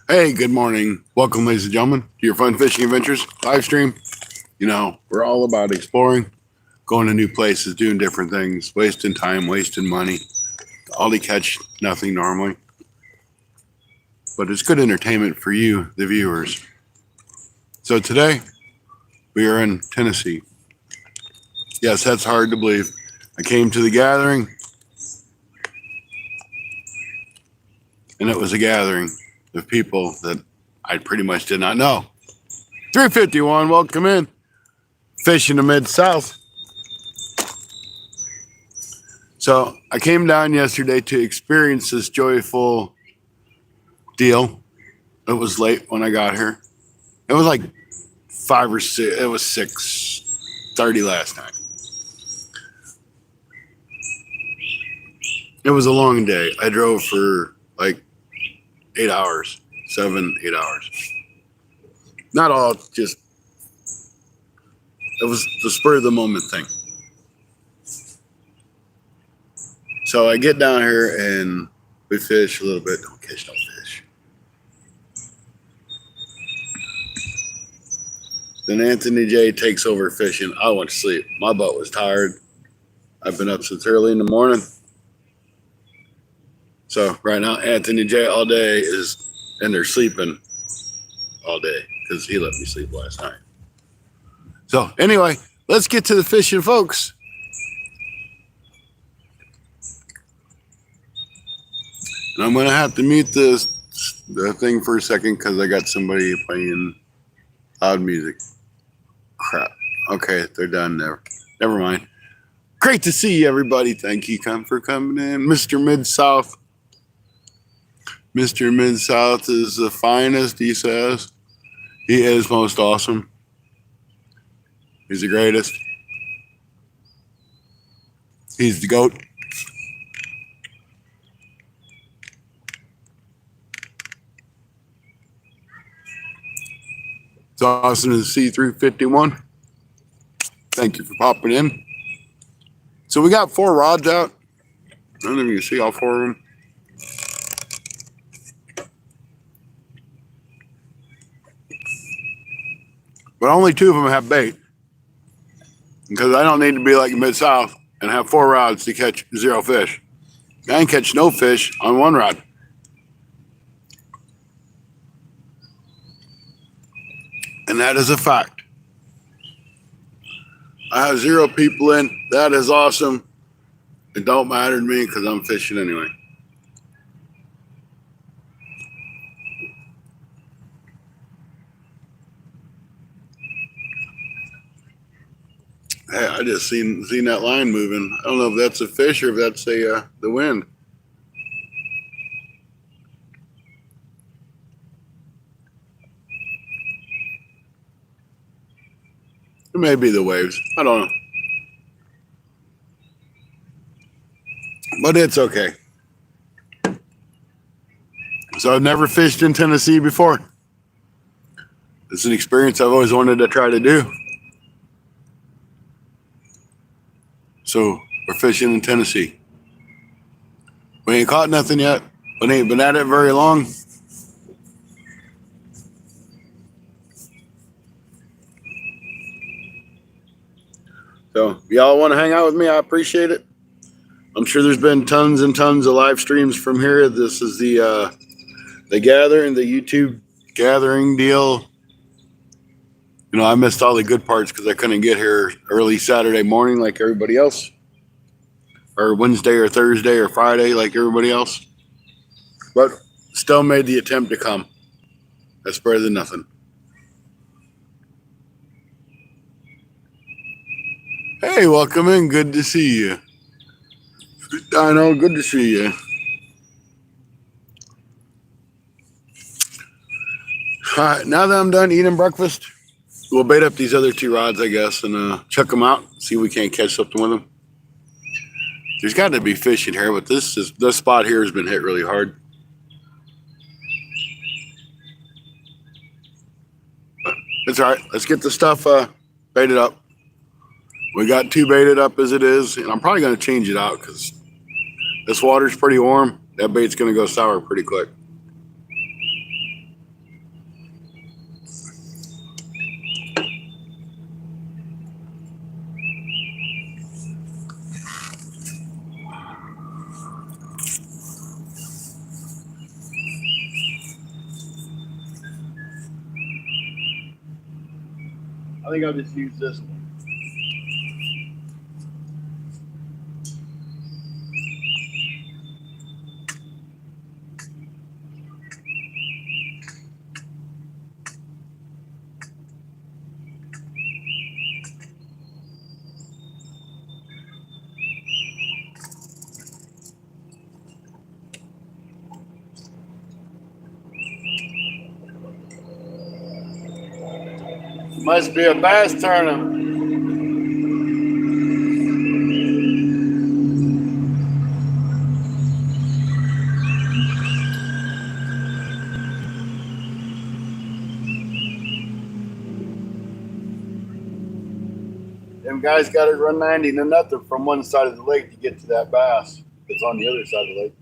Hey, good morning. Welcome, ladies and gentlemen, to your Fun Fishing Adventures live stream. We're all about exploring, going to new places, doing different things, wasting time, wasting money. All to catch nothing normally. But it's good entertainment for you, the viewers. So today, we are in Tennessee. Yes, that's hard to believe. I came to the gathering, and it was a gathering of people that I pretty much did not know. 351, welcome in. Fish in the Mid-South. So I came down yesterday to experience this joyful deal. It was late when I got here. It was like 5 or 6. It was 6:30 last night. It was a long day. I drove for like 8 hours, 7, 8 hours. Not all, just it was the spur of the moment thing. So I get down here and we fish a little bit. Don't catch no fish. Then Anthony J takes over fishing. I went to sleep. My butt was tired. I've been up since early in the morning. So right now, Anthony J all day is in there sleeping all day because he let me sleep last night. So anyway, let's get to the fishing, folks. And I'm going to have to mute the thing for a second because I got somebody playing loud music. Crap. Okay, they're done there. Never mind. Great to see you, everybody. Thank you for coming in. Mr. Mid-South. Mr. Mid-South is the finest, he says. He is most awesome. He's the greatest. He's the GOAT. It's awesome to see 351. Thank you for popping in. So we got 4 rods out. I don't know if you can see all 4 of them. But only 2 of them have bait. Because I don't need to be like Mid-South and have 4 rods to catch 0 fish. I ain't catch no fish on 1 rod. And that is a fact. I have 0 people in. That is awesome. It don't matter to me because I'm fishing anyway. Hey, I just seen that line moving. I don't know if that's a fish or if that's the wind. It may be the waves. I don't know. But it's okay. So I've never fished in Tennessee before. It's an experience I've always wanted to try to do. So we're fishing in Tennessee. We ain't caught nothing yet. We ain't been at it very long. So if y'all want to hang out with me, I appreciate it. I'm sure there's been tons and tons of live streams from here. This is the gathering, the YouTube gathering deal. I missed all the good parts because I couldn't get here early Saturday morning like everybody else, or Wednesday or Thursday or Friday like everybody else. But still made the attempt to come. That's better than nothing. Hey, welcome in. Good to see you. I know, good to see you. All right, now that I'm done eating breakfast, we'll bait up these other 2 rods, I guess, and check them out. See if we can't catch something with them. There's got to be fish in here, but this spot here has been hit really hard. But it's all right. Let's get the stuff baited up. We got 2 baited up as it is, and I'm probably going to change it out because this water's pretty warm. That bait's going to go sour pretty quick. I think I'll just use this one. Must be a bass tournament. Them guys got to run 90 to nothing from one side of the lake to get to that bass that's on the other side of the lake.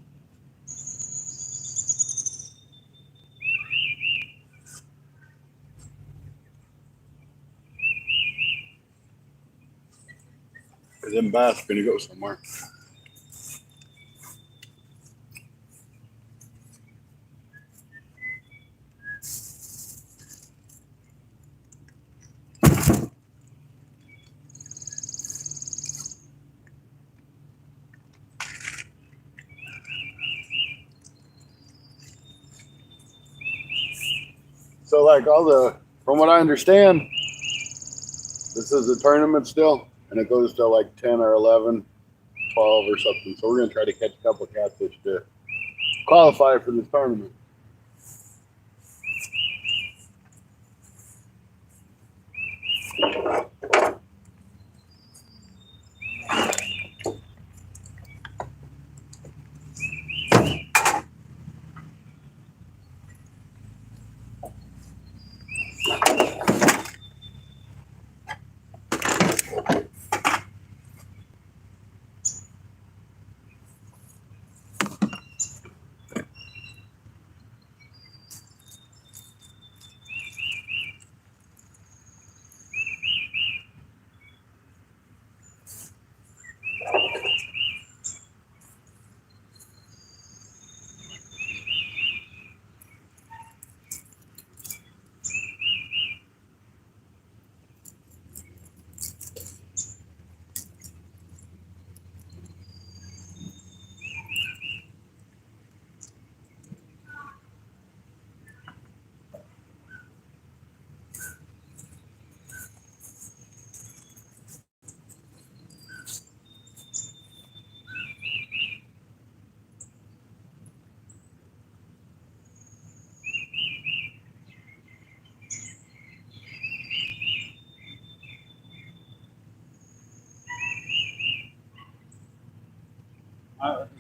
Because them bass are going to go somewhere. So, like from what I understand, this is a tournament still, and it goes to like 10 or 11, 12 or something. So we're going to try to catch a couple of catfish to qualify for this tournament.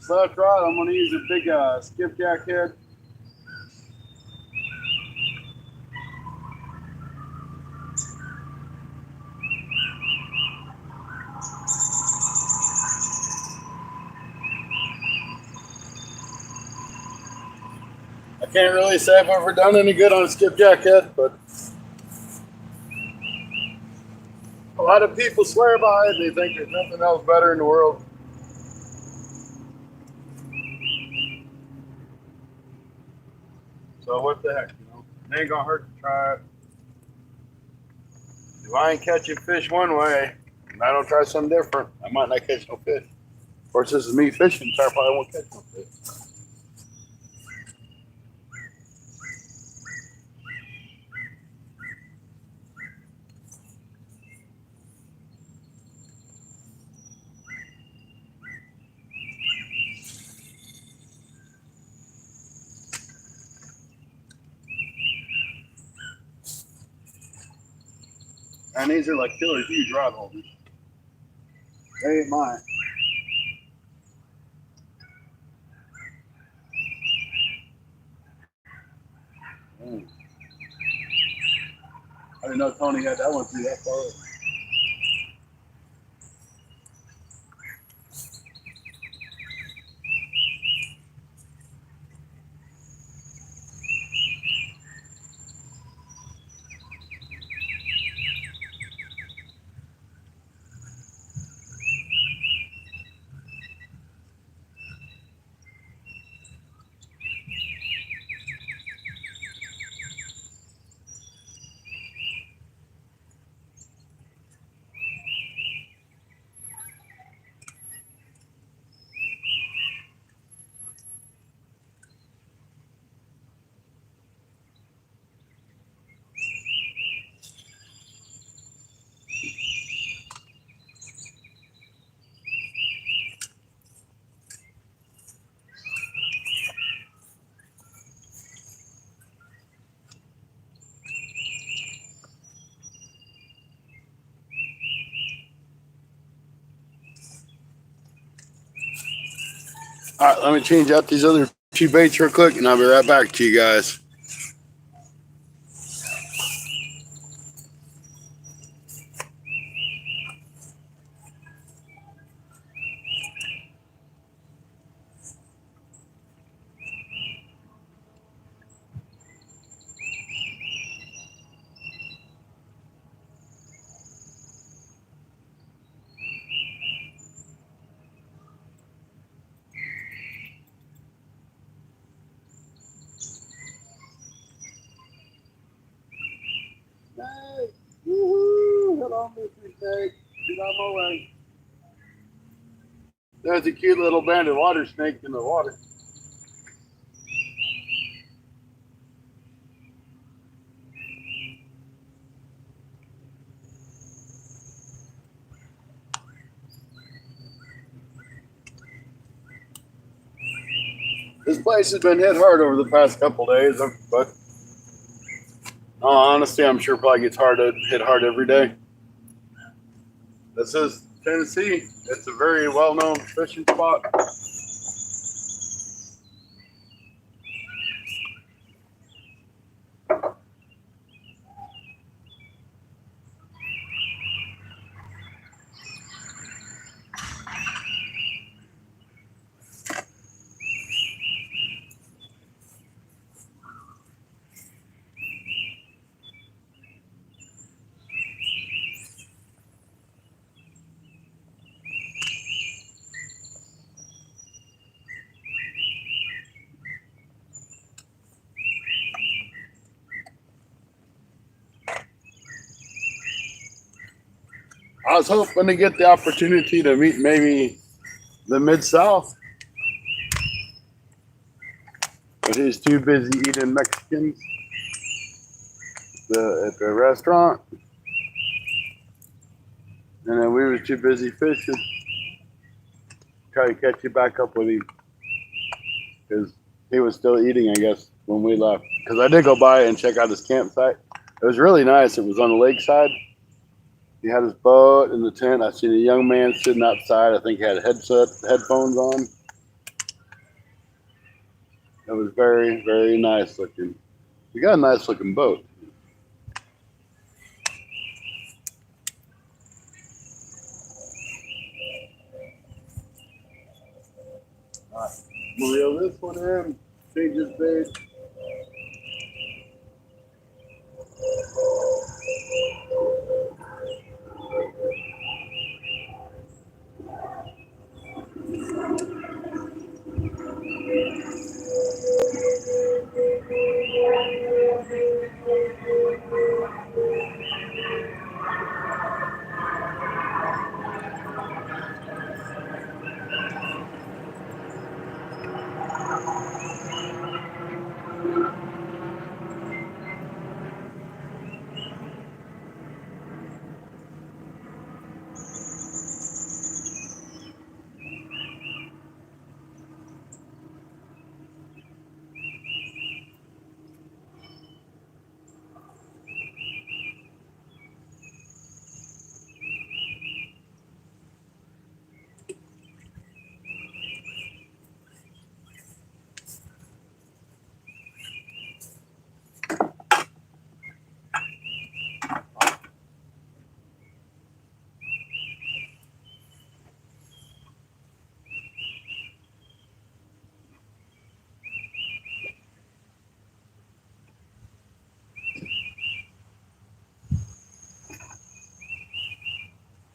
So that's right. I'm going to use a big skipjack head. I can't really say I've ever done any good on a skipjack head, but a lot of people swear by it. They think there's nothing else better in the world. So what the heck, It ain't gonna hurt to try it. If I ain't catching fish one way, and I don't try something different, I might not catch no fish. Of course, this is me fishing, so I probably won't catch no fish. And these are like killer huge rod holders. They ain't mine. I didn't know Tony had that one through that far. All right, let me change out these other two baits real quick, and I'll be right back to you guys. Snake! Woohoo! Hello, Mr. Snake. Get on my way. There's a cute little banded water snake in the water. This place has been hit hard over the past couple days, but honestly, I'm sure probably gets hit hard every day. This is Tennessee. It's a very well-known fishing spot. I was hoping to get the opportunity to meet maybe the Mid-South, but he's too busy eating Mexicans at the restaurant, and then we was too busy fishing. Try to catch you back up with him because he was still eating, I guess, when we left. Because I did go by and check out his campsite. It was really nice. It was on the lakeside. He had his boat in the tent. I seen a young man sitting outside. I think he had headphones on. It was very, very nice looking. We got a nice looking boat. All right, we'll reel this one in. Change his bait.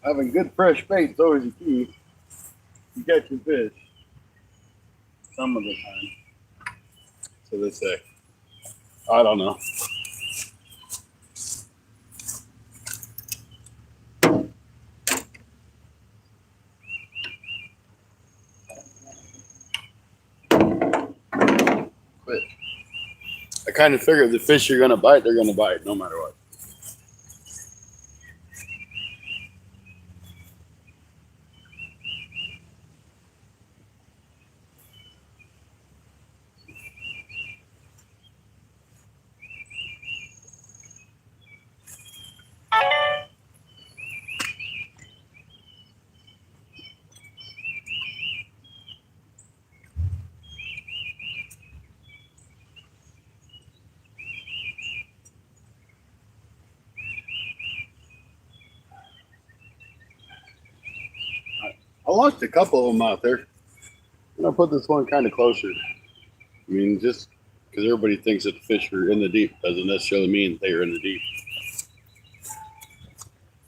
Having good fresh bait is always a key to catching fish. Some of the time. So they say. I don't know. But I kind of figured the fish you're going to bite, they're going to bite no matter what. I launched a couple of them out there. And I put this one kind of closer. I mean, just because everybody thinks that the fish are in the deep doesn't necessarily mean they are in the deep.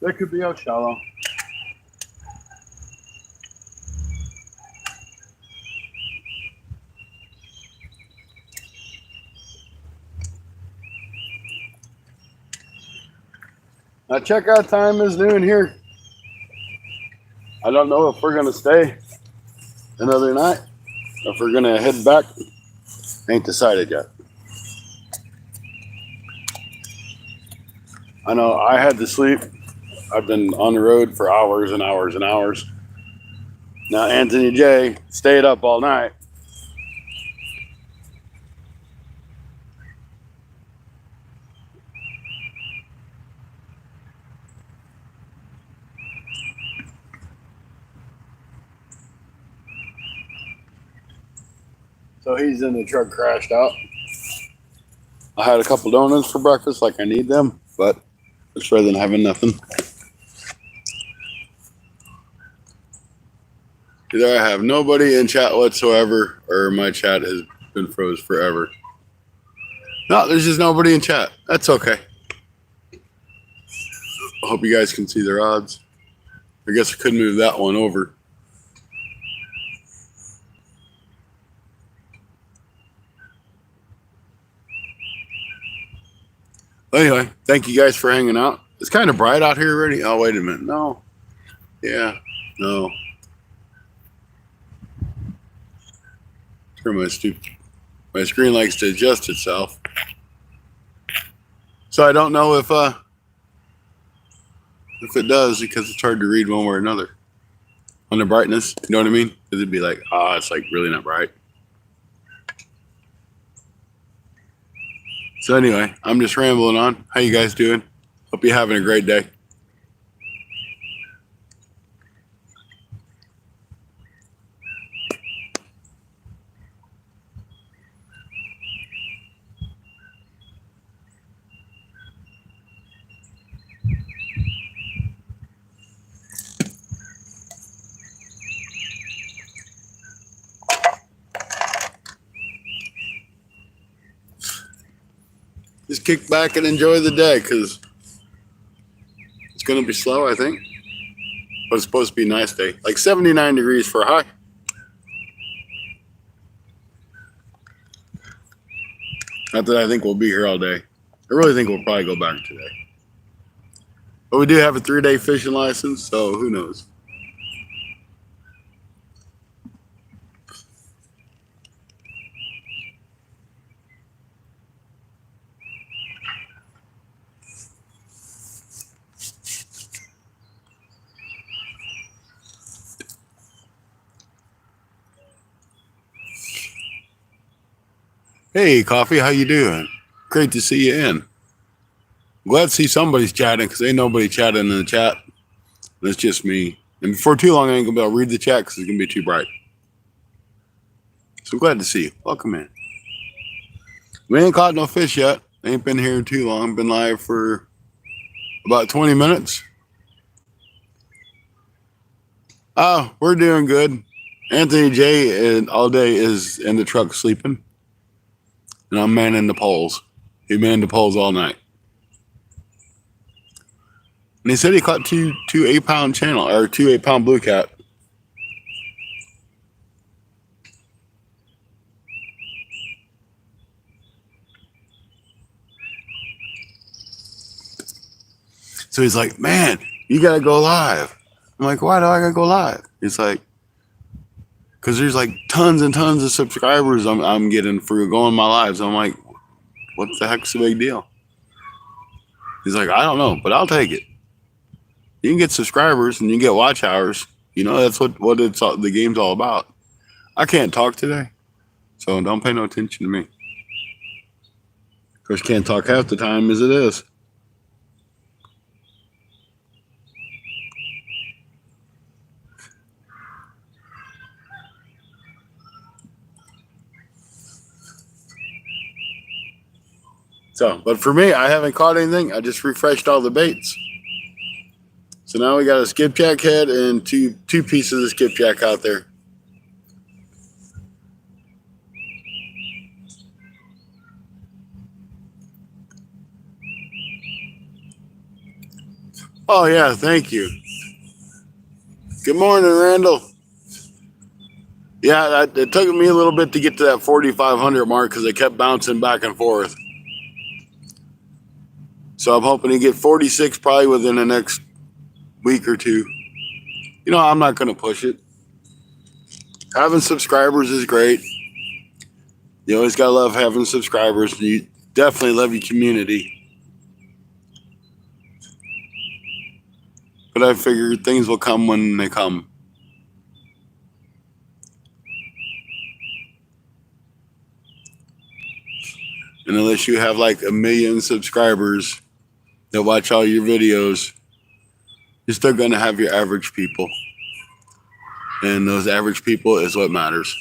That could be out shallow. Now checkout time is noon here. I don't know if we're gonna stay another night, or if we're gonna head back. Ain't decided yet. I know I had to sleep. I've been on the road for hours and hours and hours. Now Anthony J stayed up all night. So he's in the truck, crashed out. I had a couple donuts for breakfast, like I need them, but it's better than having nothing. Either I have nobody in chat whatsoever, or my chat has been froze forever. No, there's just nobody in chat. That's okay. I hope you guys can see their odds. I guess I could move that one over. Anyway, thank you guys for hanging out. It's kind of bright out here already. Oh, wait a minute. No. Yeah. No. Sure, my screen likes to adjust itself. So I don't know if it does, because it's hard to read one way or another on the brightness. You know what I mean? Because it'd be like, it's like really not bright. So anyway, I'm just rambling on. How you guys doing? Hope you're having a great day. Just kick back and enjoy the day, because it's going to be slow, I think. But it's supposed to be a nice day. Like 79 degrees for a high. Not that I think we'll be here all day. I really think we'll probably go back today. But we do have a 3-day fishing license, so who knows? Hey, Coffee, how you doing? Great to see you in. Glad to see somebody's chatting, because ain't nobody chatting in the chat. It's just me. And before too long, I ain't going to be able to read the chat because it's going to be too bright. So I'm glad to see you. Welcome in. We ain't caught no fish yet. Ain't been here too long. Been live for about 20 minutes. Oh, we're doing good. Anthony J all day is in the truck sleeping. And I'm manning the poles. He manned the poles all night. And he said he caught two 8-pound channel, or 2 8-pound blue cat. So he's like, man, you got to go live. I'm like, why do I got to go live? He's like, because there's like tons and tons of subscribers I'm getting for going my lives. I'm like, what the heck's the big deal? He's like, I don't know, but I'll take it. You can get subscribers and you can get watch hours. You know, that's what the game's all about. I can't talk today, so don't pay no attention to me. Of course, can't talk half the time as it is. So, but for me, I haven't caught anything. I just refreshed all the baits. So now we got a skipjack head and two pieces of skipjack out there. Oh yeah, thank you. Good morning, Randall. Yeah, it took me a little bit to get to that 4,500 mark because I kept bouncing back and forth. So I'm hoping to get 46 probably within the next week or two. You know, I'm not going to push it. Having subscribers is great. You always got to love having subscribers. You definitely love your community. But I figure things will come when they come. And unless you have like 1 million subscribers that watch all your videos, you're still going to have your average people. And those average people is what matters.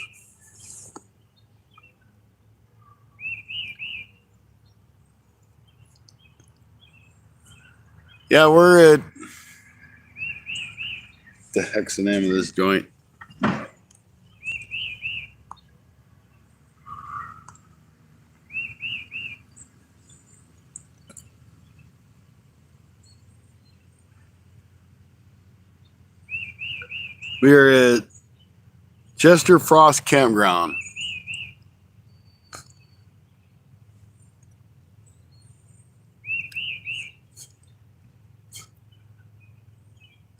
Yeah, we're at... the heck's the name of this joint? We are at Chester Frost Campground.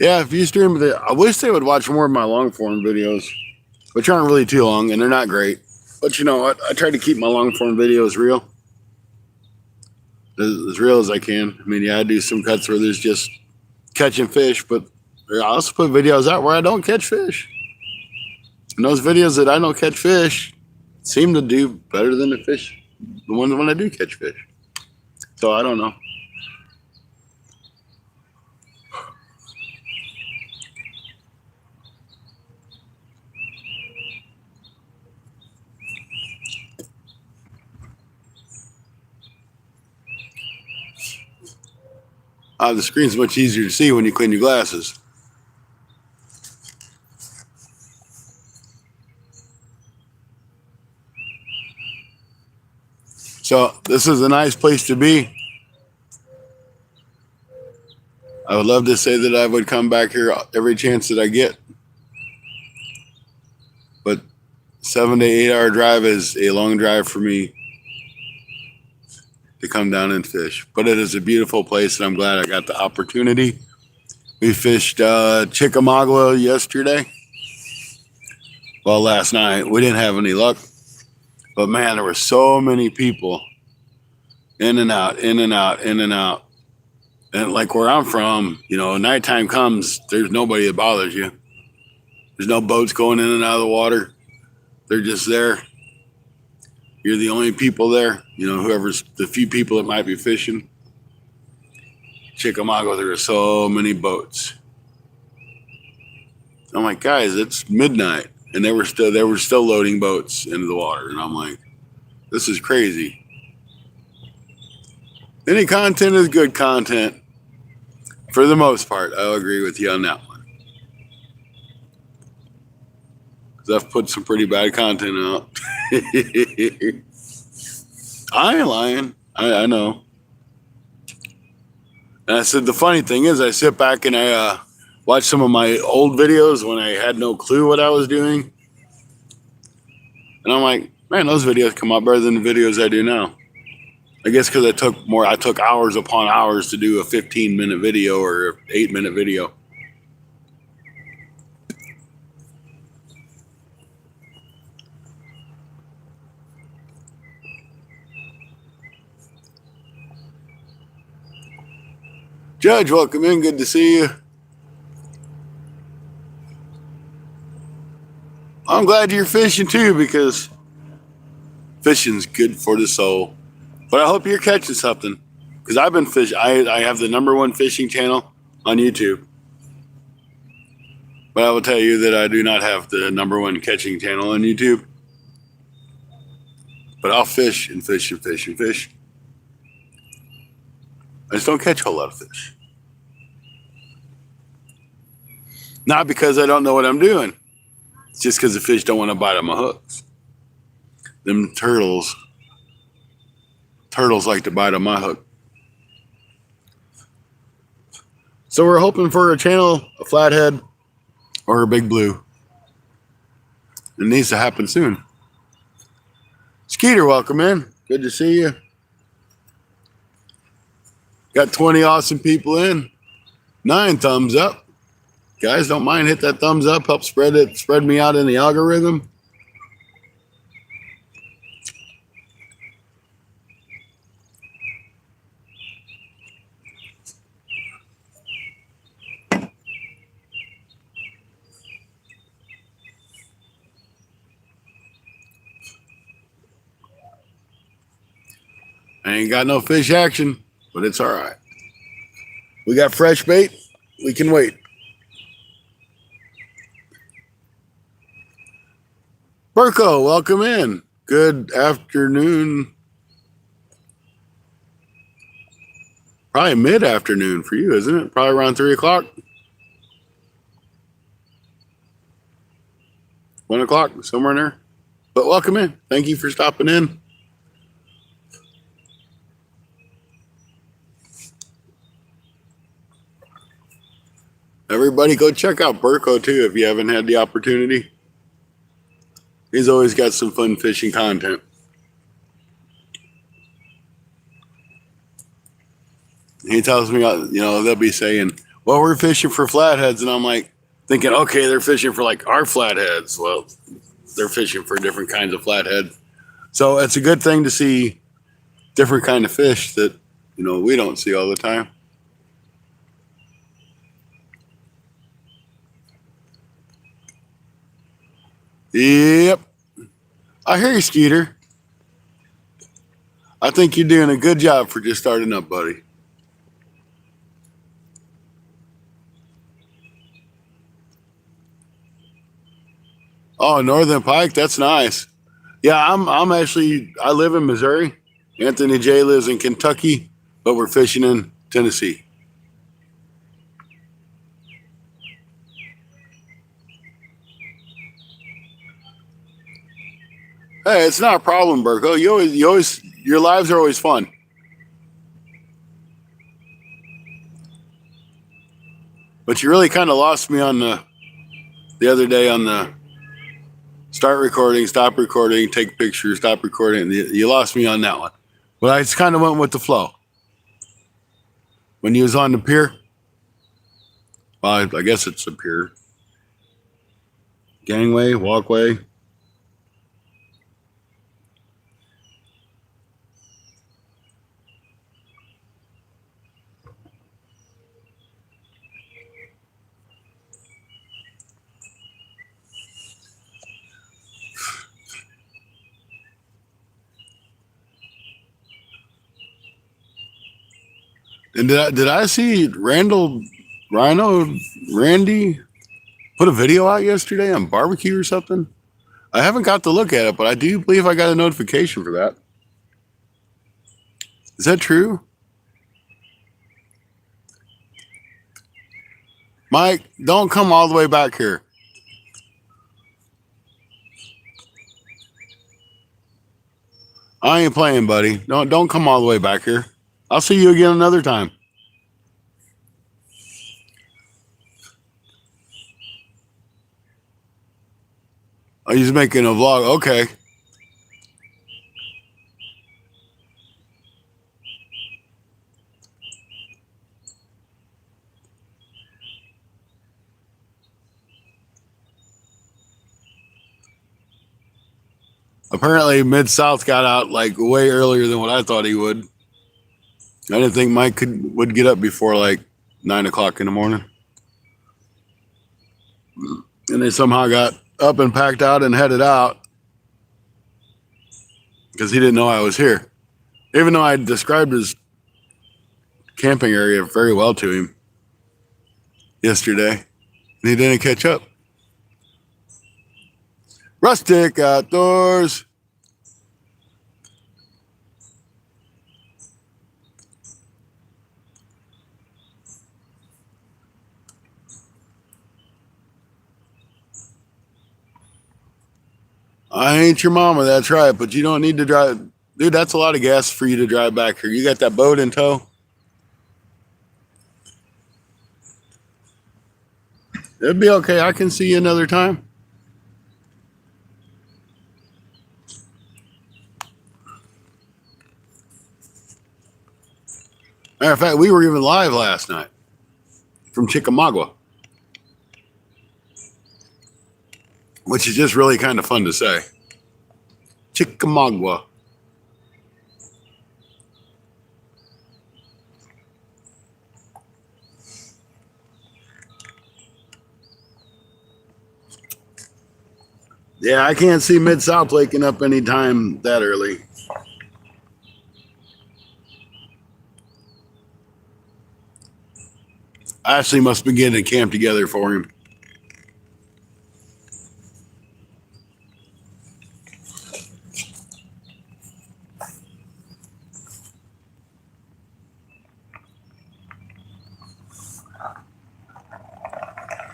Yeah, if you stream it, I wish they would watch more of my long form videos, which aren't really too long and they're not great. But you know what? I try to keep my long form videos real. As real as I can. I mean, yeah, I do some cuts where there's just catching fish, but I also put videos out where I don't catch fish. And those videos that I don't catch fish seem to do better than the fish, the ones when I do catch fish. So I don't know. The screen's much easier to see when you clean your glasses. So this is a nice place to be. I would love to say that I would come back here every chance that I get. But 7 to 8 hour drive is a long drive for me to come down and fish. But it is a beautiful place and I'm glad I got the opportunity. We fished Chickamauga yesterday. Well, last night. We didn't have any luck. But man, there were so many people in and out, in and out, in and out. And like where I'm from, you know, nighttime comes, there's nobody that bothers you. There's no boats going in and out of the water. They're just there. You're the only people there. You know, whoever's the few people that might be fishing. Chickamauga, there are so many boats. I'm like, guys, it's midnight. And they were still loading boats into the water. And I'm like, this is crazy. Any content is good content. For the most part, I'll agree with you on that one. Because I've put some pretty bad content out. I ain't lying. I know. And I said, the funny thing is I sit back and I watch some of my old videos when I had no clue what I was doing. And I'm like, man, those videos come out better than the videos I do now. I guess because I took hours upon hours to do a 15-minute video or an 8-minute video. Judge, welcome in. Good to see you. I'm glad you're fishing too because fishing's good for the soul. But I hope you're catching something because I've been fishing. I have the #1 fishing channel on YouTube. But I will tell you that I do not have the #1 catching channel on YouTube. But I'll fish and fish and fish and fish. I just don't catch a whole lot of fish. Not because I don't know what I'm doing. It's just because the fish don't want to bite on my hooks. Them turtles like to bite on my hook. So we're hoping for a channel, a flathead, or a big blue. It needs to happen soon. Skeeter, welcome in. Good to see you. Got 20 awesome people in. 9 thumbs up. Guys, don't mind, hit that thumbs up. Help spread me out in the algorithm. I ain't got no fish action, but it's all right. We got fresh bait. We can wait. Burko, welcome in. Good afternoon. Probably mid-afternoon for you, isn't it? Probably around 3 o'clock. 1 o'clock, somewhere in there. But welcome in. Thank you for stopping in. Everybody go check out Burko too if you haven't had the opportunity. He's always got some fun fishing content. He tells me, they'll be saying, well, we're fishing for flatheads. And I'm like thinking, okay, they're fishing for like our flatheads. Well, they're fishing for different kinds of flathead. So it's a good thing to see different kind of fish that, we don't see all the time. Yep. I hear you, Skeeter. I think you're doing a good job for just starting up, buddy. Oh, Northern Pike, that's nice. Yeah, I'm actually, I live in Missouri. Anthony J lives in Kentucky, but we're fishing in Tennessee. Hey, it's not a problem, Burko. Your lives are always fun. But you really kind of lost me on the other day on the start recording, stop recording, take pictures, stop recording. You lost me on that one. But I just kind of went with the flow. When you was on the pier, well, I guess it's a pier. Gangway, walkway. And did I see Randy put a video out yesterday on barbecue or something? I haven't got to look at it, but I do believe I got a notification for that. Is that true? Mike, don't come all the way back here. I ain't playing, buddy. Don't come all the way back here. I'll see you again another time. Oh, he's making a vlog. Okay. Apparently, Mid-South got out like way earlier than what I thought he would. I didn't think Mike would get up before like 9 o'clock in the morning. And they somehow got up and packed out and headed out because he didn't know I was here. Even though I described his camping area very well to him yesterday, and he didn't catch up. Rustic Outdoors. I ain't your mama, that's right. But you don't need to drive. Dude, that's a lot of gas for you to drive back here. You got that boat in tow? It'd be okay. I can see you another time. Matter of fact, we were even live last night from Chickamauga, which is just really kind of fun to say. Chickamauga. Yeah, I can't see Mid-South waking up anytime that early. Ashley must be getting a camp together for him.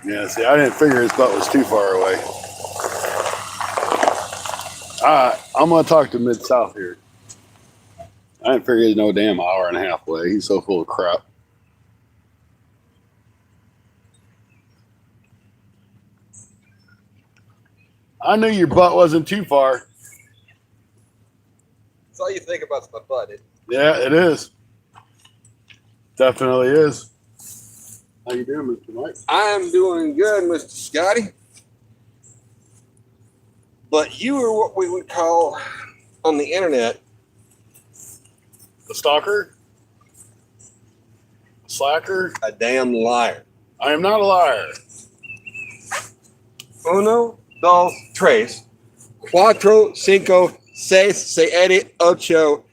Yeah, see, I didn't figure his butt was too far away. I'm going to talk to Mid-South here. I didn't figure he's no damn hour and a half away. He's so full of crap. I knew your butt wasn't too far. That's all you think about is my butt. Yeah, it is. Definitely is. How you doing, Mr. Mike? I'm doing good, Mr. Scotty. But you are what we would call on the internet The stalker? Slacker? a damn liar. I am not a liar. Uno, dos, tres, cuatro, cinco, seis, siete, ocho,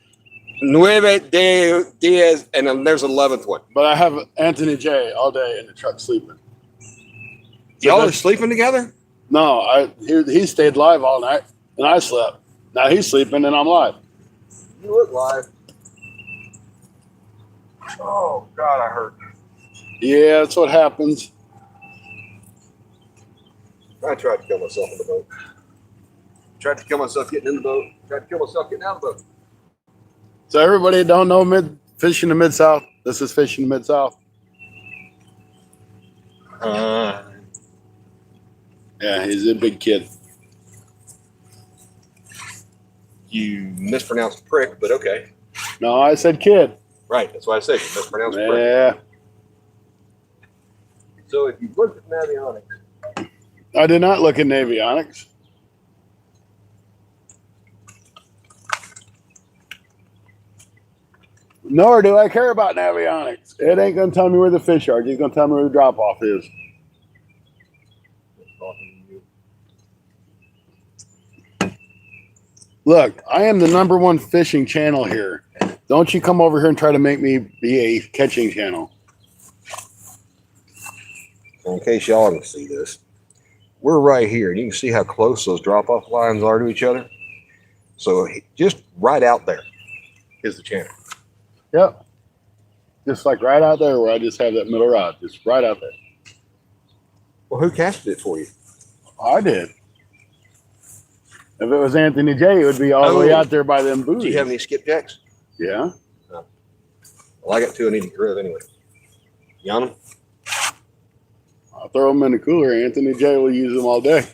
nueve, diez, and then there's an 11th one. But I have Anthony J all day in the truck sleeping. Y'all are sleeping together? No, he stayed live all night, and I slept. Now he's sleeping, and I'm live. You look live. Oh, God, I hurt. Yeah, that's what happens. I tried to kill myself in the boat. Tried to kill myself getting in the boat. Tried to kill myself getting out of the boat. So everybody that don't know fishing the Mid-South, this is fishing the Mid-South. Yeah, he's a big kid. You mispronounced prick, but okay. No, I said kid. Right, that's why I said you mispronounced prick. Yeah. So if you look at Navionics, I did not look at Navionics. Nor do I care about Navionics. It ain't going to tell me where the fish are. It's going to tell me where the drop-off is. Look, I am the #1 fishing channel here. Don't you come over here and try to make me be a catching channel. in case y'all can see this, we're right here. And you can see how close those drop-off lines are to each other. So just right out there is the channel. Yep. Just like right out there where I just have that middle rod. Just right out there. Well, who casted it for you? I did. If it was Anthony J, it would be all the way out there by them booties. Do you have any skipjacks? Yeah. No. Well, I got two I need to grill anyway. You on them? I'll throw them in the cooler. Anthony J will use them all day.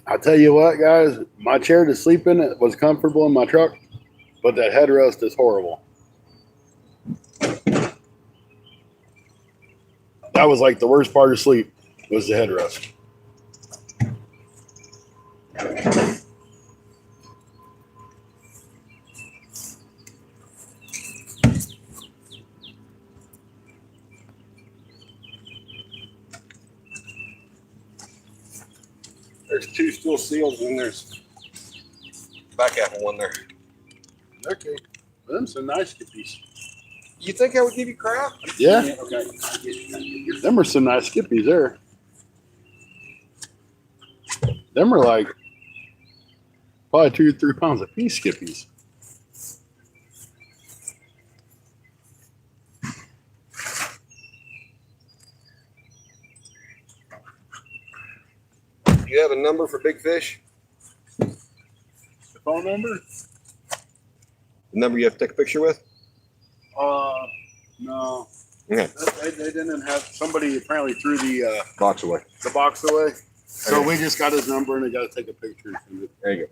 I'll tell you what, guys, my chair to sleep in it was comfortable in my truck, but that headrest is horrible. That was like the worst part of sleep was the headrest. There's two still sealed, and there's back apple one there. Okay. Them some nice skippies. You think I would give you crap? Yeah. Okay. Them are some nice skippies there. Them are like probably 2 or 3 pounds of piece skippies. you have a number for big fish? The phone number? The number you have to take a picture with? No. Okay. They didn't have, somebody apparently threw the Box away. box away. So Okay. we just got his number and I got to take a picture. There you go.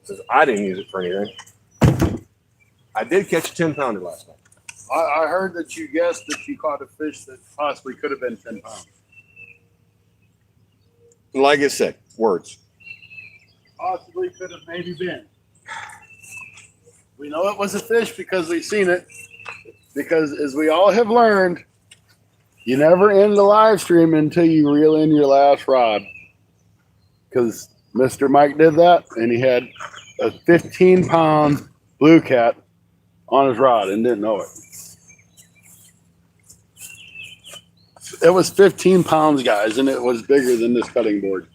Says I didn't use it for anything. I did catch a 10-pounder last night. I heard that you guessed that you caught a fish that possibly could have been 10 pounds. Like I said, words. Possibly could have maybe been. We know it was a fish because we've seen it. Because as we all have learned, you never end the live stream until you reel in your last rod. Because Mr. Mike did that and he had a 15-pound blue cat on his rod and didn't know it. It was 15 pounds, guys, and it was bigger than this cutting board.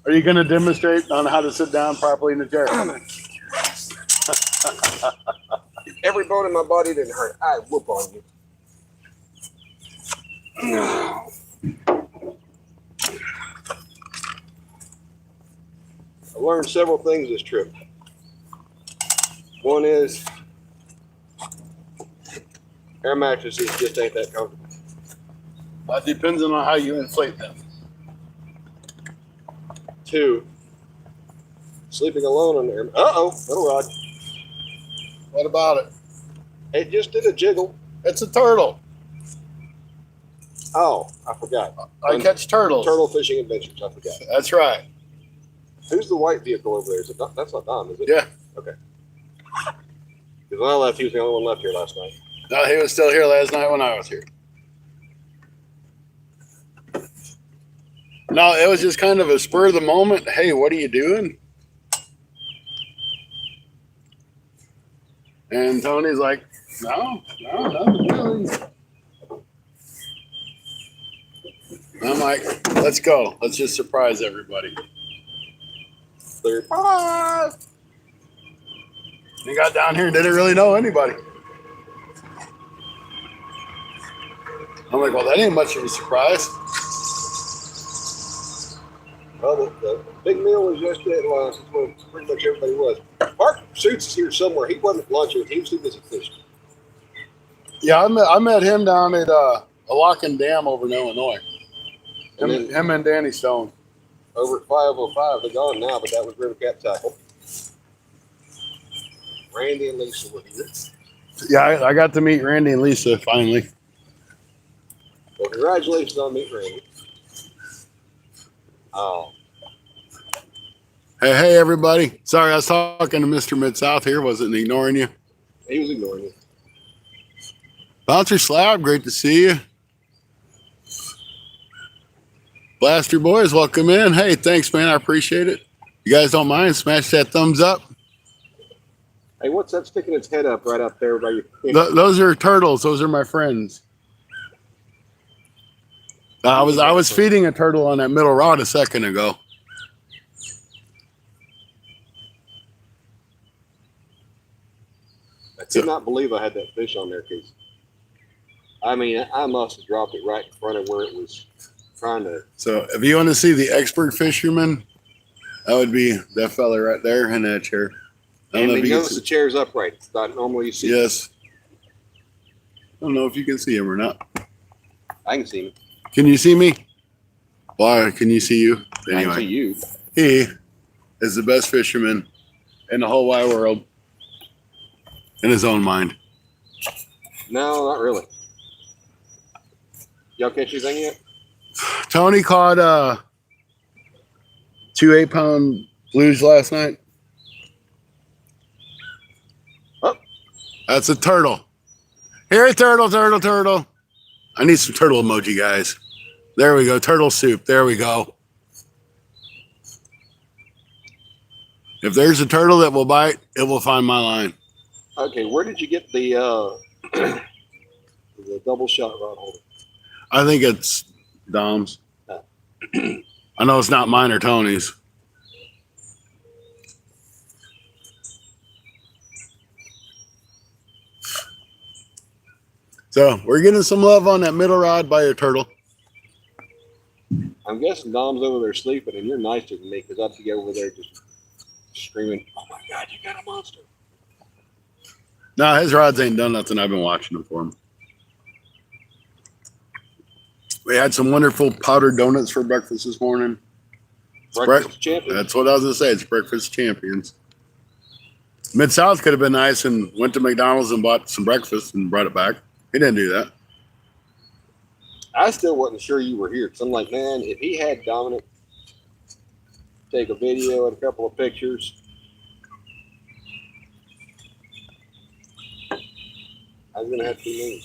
Are you going to demonstrate on how to sit down properly in the chair? If every bone in my body didn't hurt, I'd whoop on you. I learned several things this trip. One is air mattresses just ain't that comfortable. That depends on how you inflate them. Two, sleeping alone on there. Uh-oh, little rod. What about it? It just did a jiggle. It's a turtle. Oh, I forgot. I catch turtles. Turtle fishing adventures. I forgot. That's right. Who's the white vehicle over there? Is it not, that's not Don, is it? Yeah. Okay. Because when I left, he was the only one left here last night. No, he was still here last night when I was here. No, it was just kind of a spur of the moment. Hey, what are you doing? And Tony's like, no, nothing really. I'm like, let's go. Let's just surprise everybody. Surprise! He got down here and didn't really know anybody. I'm like, well, that ain't much of a surprise. Well, the big meal was yesterday at lunch. That's where pretty much everybody was. Mark Suits is here somewhere. He wasn't at lunch. He was too busy fishing. Yeah, I met him down at a lock and dam over in Illinois. Him and Danny Stone. Over at 505, they're gone now, but that was River Cat Tackle. Randy and Lisa were here. Yeah, I got to meet Randy and Lisa finally. Well, congratulations on meeting Randy. Oh. Hey, everybody. Sorry, I was talking to Mr. Mid-South here. Wasn't ignoring you. He was ignoring you. Bouncer Slab, great to see you. Blaster Boys, welcome in. Hey, thanks, man. I appreciate it. You guys don't mind, smash that thumbs up. Hey, what's that sticking its head up right up there by your... Those are turtles. Those are my friends. I was feeding a turtle on that middle rod a second ago. I could not believe I had that fish on there, because I mean, I must have dropped it right in front of where it was trying to. So if you want to see the expert fisherman, that would be that fella right there in that chair. And you notice the chair's upright. Not normally you see. Yes. I don't know if you can see him or not. I can see him. Can you see me? Why can you see you? Anyway. I can see you. He is the best fisherman in the whole wide world in his own mind. No, not really. Y'all catch anything yet? Tony caught 2 8-pound blues last night. Oh, that's a turtle. Here, turtle. I need some turtle emoji, guys. There we go. Turtle soup. There we go. If there's a turtle that will bite, it will find my line. Okay, where did you get the the double shot rod holder? I think it's Dom's. I know it's not mine or Tony's. So we're getting some love on that middle rod by a turtle. I'm guessing Dom's over there sleeping, and you're nicer than me because I'd be over there just screaming, "Oh my God, you got a monster!" No, his rods ain't done nothing. I've been watching them for him. We had some wonderful powdered donuts for breakfast this morning. Breakfast champions. That's what I was gonna say. It's breakfast champions. Mid-South could have been nice and went to McDonald's and bought some breakfast and brought it back. He didn't do that. I still wasn't sure you were here because I'm like, man, if he had Dominic take a video and a couple of pictures, I was gonna have to be mean.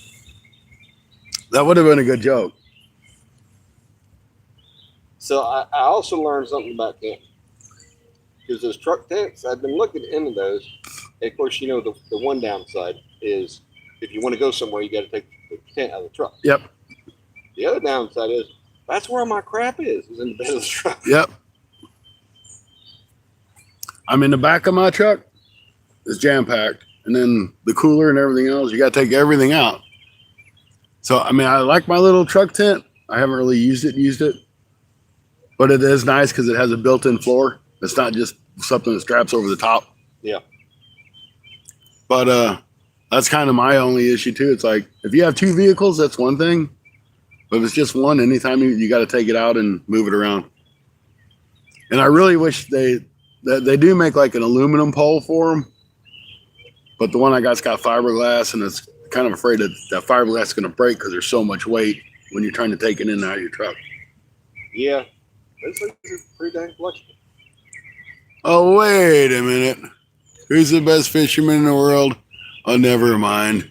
That would have been a good joke. So I also learned something about camping. Because those truck tents, I've been looking into those. And of course, you know, the one downside is if you want to go somewhere, you got to take the tent out of the truck. Yep. The other downside is that's where my crap is in the bed of the truck. Yep. I'm in the back of my truck. It's jam-packed. And then the cooler and everything else, you got to take everything out. So, I mean, I like my little truck tent. I haven't really used it. But it is nice because it has a built-in floor. It's not just something that straps over the top. Yeah. But that's kind of my only issue, too. It's like, if you have two vehicles, that's one thing. But if it's just one, anytime you got to take it out and move it around. And I really wish they do make like an aluminum pole for them. But the one I got's got fiberglass, and it's kind of afraid that fiberglass is going to break because there's so much weight when you're trying to take it in and out of your truck. Yeah. Those things are pretty dang flexible. Oh, wait a minute. Who's the best fisherman in the world? Oh, never mind.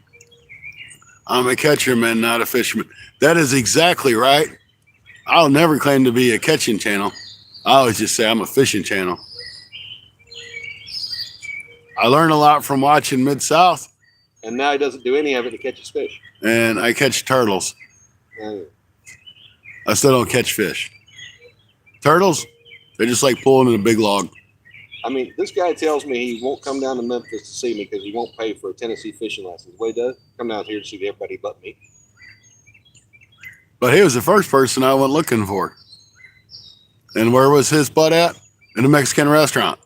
I'm a catcherman, not a fisherman. That is exactly right. I'll never claim to be a catching channel. I always just say I'm a fishing channel. I learned a lot from watching Mid-South. And now he doesn't do any of it to catch his fish. And I catch turtles. I still don't catch fish. Turtles, they're just like pulling in a big log. I mean, this guy tells me he won't come down to Memphis to see me because he won't pay for a Tennessee fishing license. What he does, come down here to see everybody but me. But he was the first person I went looking for. And where was his butt at? In a Mexican restaurant.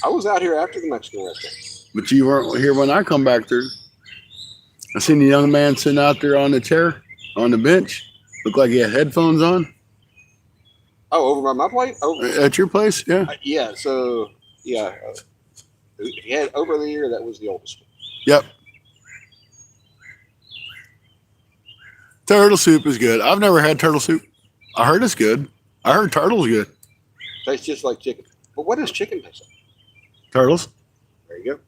I was out here after the Mexican restaurant. But you weren't here when I come back through. I seen a young man sitting out there on the chair, on the bench. Looked like he had headphones on. Oh, over by my place? At your place, yeah. Yeah, so, yeah. He had over the year, that was the oldest one. Yep. Turtle soup is good. I've never had turtle soup. I heard it's good. I heard turtle's good. Tastes just like chicken. But what does chicken taste like? Turtles? There you go.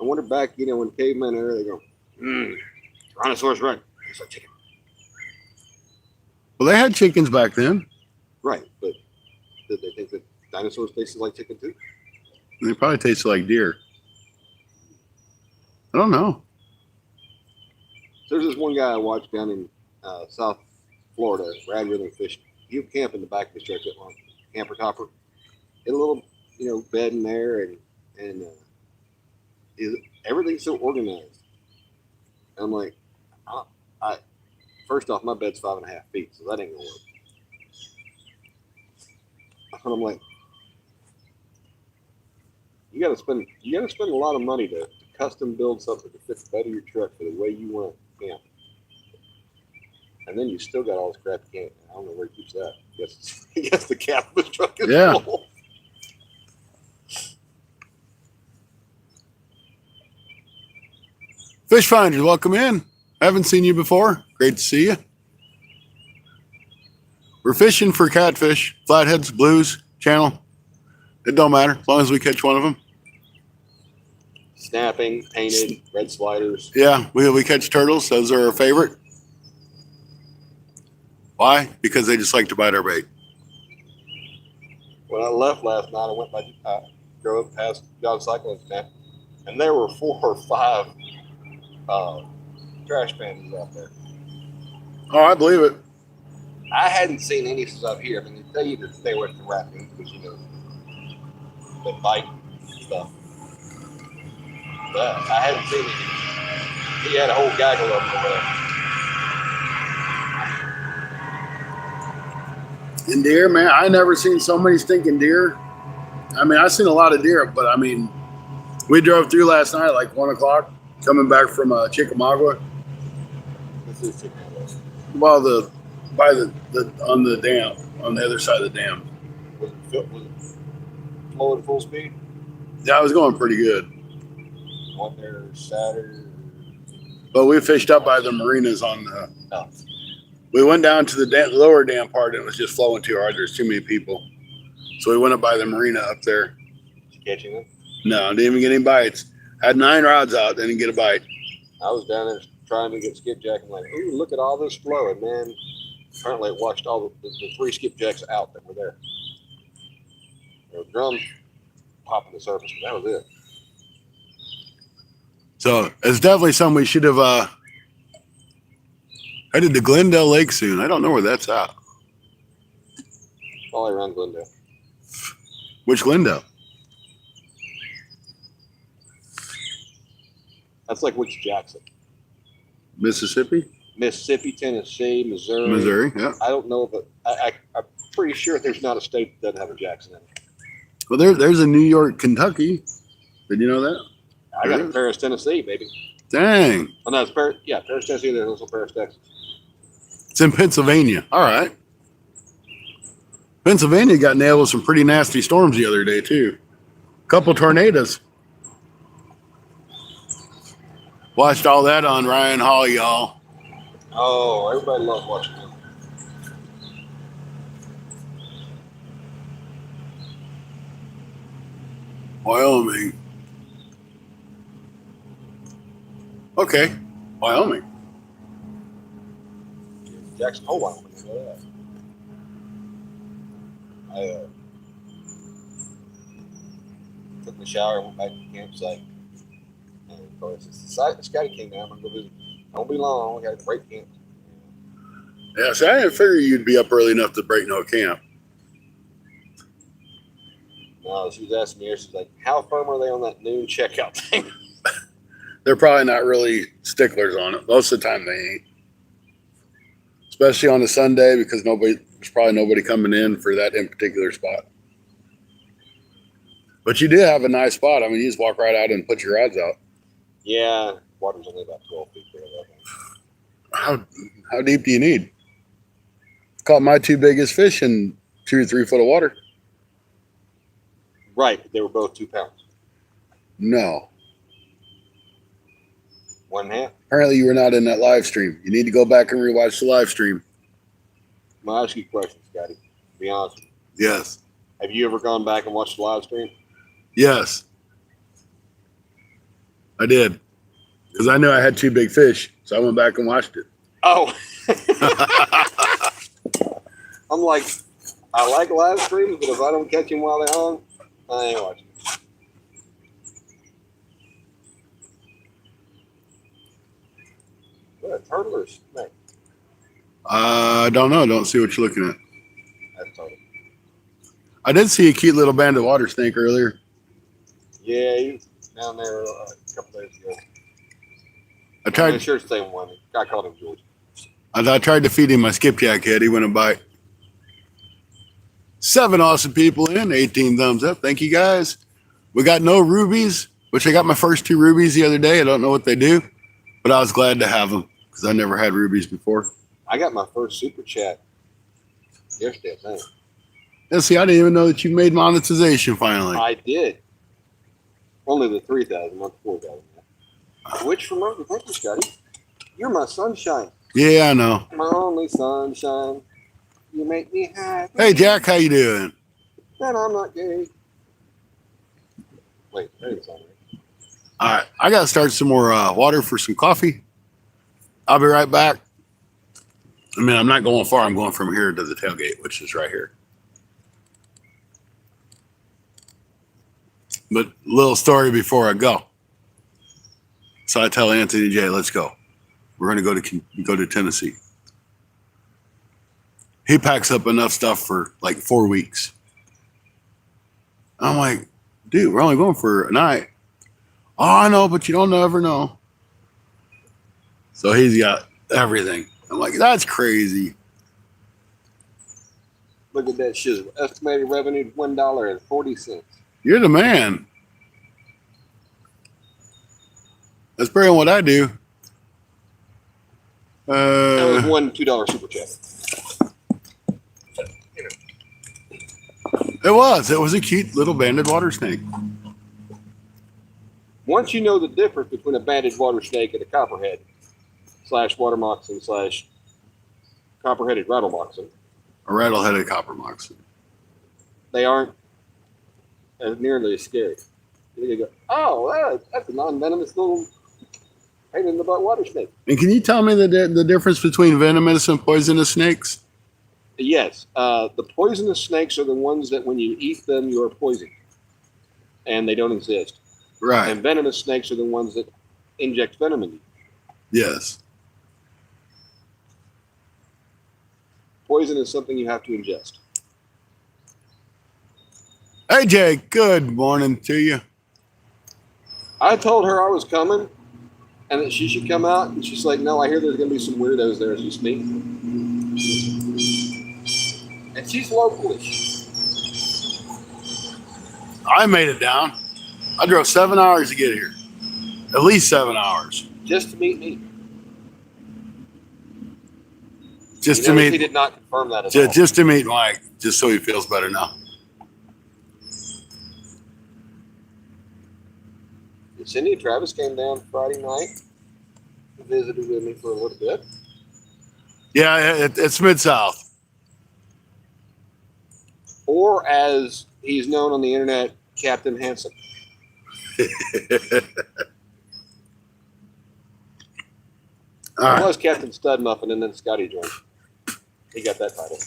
I wonder back, you know, when cavemen are there, they go, Tyrannosaurus Rex. Tastes like chicken. Well, they had chickens back then. Right, but did they think that dinosaurs tasted like chicken too? They probably tasted like deer. I don't know. There's this one guy I watched down in South Florida, Rad Rhythm Fishing. He would camp in the back of his truck at one camper topper. Had a little, you know, bed in there, and everything's so organized. And I'm like, first off, my bed's 5.5 feet, so that ain't gonna work. And I'm like, you gotta spend a lot of money to custom build something to fit the bed of your truck for the way you want to camp. And then you still got all this crap you can't. I don't know where he keeps that. I guess the cap of his truck is full. Fish Finders, welcome in. Haven't seen you before. Great to see you. We're fishing for catfish, flatheads, blues, channel. It don't matter as long as we catch one of them. Snapping, painted, red sliders. Yeah, we catch turtles. Those are our favorite. Why? Because they just like to bite our bait. When I left last night, I drove up past John's cycling tent, and there were 4 or 5 trash pandas out there. Oh, I believe it. I hadn't seen any since up here. I mean, they tell you to stay away from raccoons because, you know, they bite stuff. But I hadn't seen any. He had a whole gaggle of them over there. And deer, man, I never seen so many stinking deer. I mean, I seen a lot of deer, but I mean, we drove through last night like 1 o'clock, coming back from Chickamauga. This is Chicago. Well, by the on the dam, on the other side of the dam. Was it flowing full speed? Yeah, I was going pretty good. Went there Saturday. But we fished up by the marinas on the. Oh. We went down to the lower dam part, and it was just flowing too hard. There's too many people, so we went up by the marina up there. Did you catch anything? No, didn't even get any bites. Had 9 rods out, didn't get a bite. I was down there trying to get skipjack. I'm like, ooh, look at all this flow. And man, apparently it washed all the 3 skipjacks out that were there. There were drums popping the surface, but that was it. So it's definitely something we should have headed to Glendale Lake soon. I don't know where that's at. All around Glendale. Which Glendale? That's like which Jackson? Mississippi? Mississippi, Tennessee, Missouri. Missouri, yeah. I don't know, but I'm pretty sure there's not a state that doesn't have a Jackson in it. Well, there's a New York, Kentucky. Did you know that? I got a Paris, Tennessee, baby. Dang. Oh, no, it's Paris. Yeah, Paris, Tennessee. There's also Paris, Texas. It's in Pennsylvania. All right. Pennsylvania got nailed with some pretty nasty storms the other day, too. Couple tornadoes. Watched all that on Ryan Hall, y'all. Oh, everybody loves watching them. Wyoming. Okay. Wyoming. Jackson Hole, Wyoming. I know that. I took my shower and went back to the campsite. And of course, Scotty came down. I'm going to go visit. Don't be long. We got to break camp. Yeah, so I didn't figure you'd be up early enough to break no camp. No, she was asking me, she's like, how firm are they on that noon checkout thing? They're probably not really sticklers on it. Most of the time they ain't. Especially on a Sunday because there's probably nobody coming in for that in particular spot. But you did have a nice spot. I mean, you just walk right out and put your rods out. Yeah, water's only about 12 feet there. How deep do you need? Caught my 2 biggest fish in 2 or 3 foot of water. Right, but they were both 2 pounds. No. 1.5. Apparently you were not in that live stream. You need to go back and rewatch the live stream. I'm going to ask you a question, Scotty. Be honest with you. Yes. Have you ever gone back and watched the live stream? Yes. I did. Because I knew I had 2 big fish. So I went back and watched it. Oh. I'm like, I like live streams, but if I don't catch them while they're on, I ain't watching. What, a turtle or a snake? I don't know. Don't see what you're looking at. That's turtle. I did see a cute little banded water snake earlier. Yeah, he was down there a couple days ago. I tried. I'm sure it's the same one. I called him George. I tried to feed him my skipjack head. He wouldn't bite. 7 awesome people in. 18 thumbs up. Thank you, guys. We got no rubies, which I got my first 2 rubies the other day. I don't know what they do, but I was glad to have them because I never had rubies before. I got my first super chat yesterday, I think. Yeah, see, I didn't even know that you made monetization finally. I did. Only the 3,000, not the 4,000. Which from Earth? Thank you, Scotty. You're my sunshine. Yeah, I know. My only sunshine. You make me happy. Hey, Jack, how you doing? And I'm not gay. Wait, that is on right. All right, I got to start some more water for some coffee. I'll be right back. I mean, I'm not going far. I'm going from here to the tailgate, which is right here. But little story before I go. So I tell Anthony J, let's go. We're going to go to Tennessee. He packs up enough stuff for like 4 weeks. I'm like, dude, we're only going for a night. Oh, I know, but you don't ever know. So he's got everything. I'm like, that's crazy. Look at that shizzle. Estimated revenue $1.40. You're the man. That's better than what I do. That was one $2 super chat. It was. It was a cute little banded water snake. Once you know the difference between a banded water snake and a copperhead / water moccasin / copper-headed rattle moccasin, A rattle-headed copper moccasin. they aren't as nearly as scary. You go, oh, that's a non-venomous little pain in the butt water snake. And can you tell me the difference between venomous and poisonous snakes? Yes, the poisonous snakes are the ones that when you eat them, you are poisoned, and they don't exist. Right. And venomous snakes are the ones that inject venom in you. Yes. Poison is something you have to ingest. Hey, Jay. Good morning to you. I told her I was coming and that she should come out, and she's like, no, I hear there's going to be some weirdos there. It's just me. And she's localish. I made it down. I drove 7 hours to get here. At least 7 hours. Just to meet me. Just You to notice he meet. did not confirm that at all. Just to meet Mike. Just so he feels better now. Cindy and Travis came down Friday night, visited with me for a little bit. Yeah, it's Mid-South. Or as he's known on the internet, Captain Hansen. All right. It was Captain Stud Muffin, and then Scotty joined. He got that title.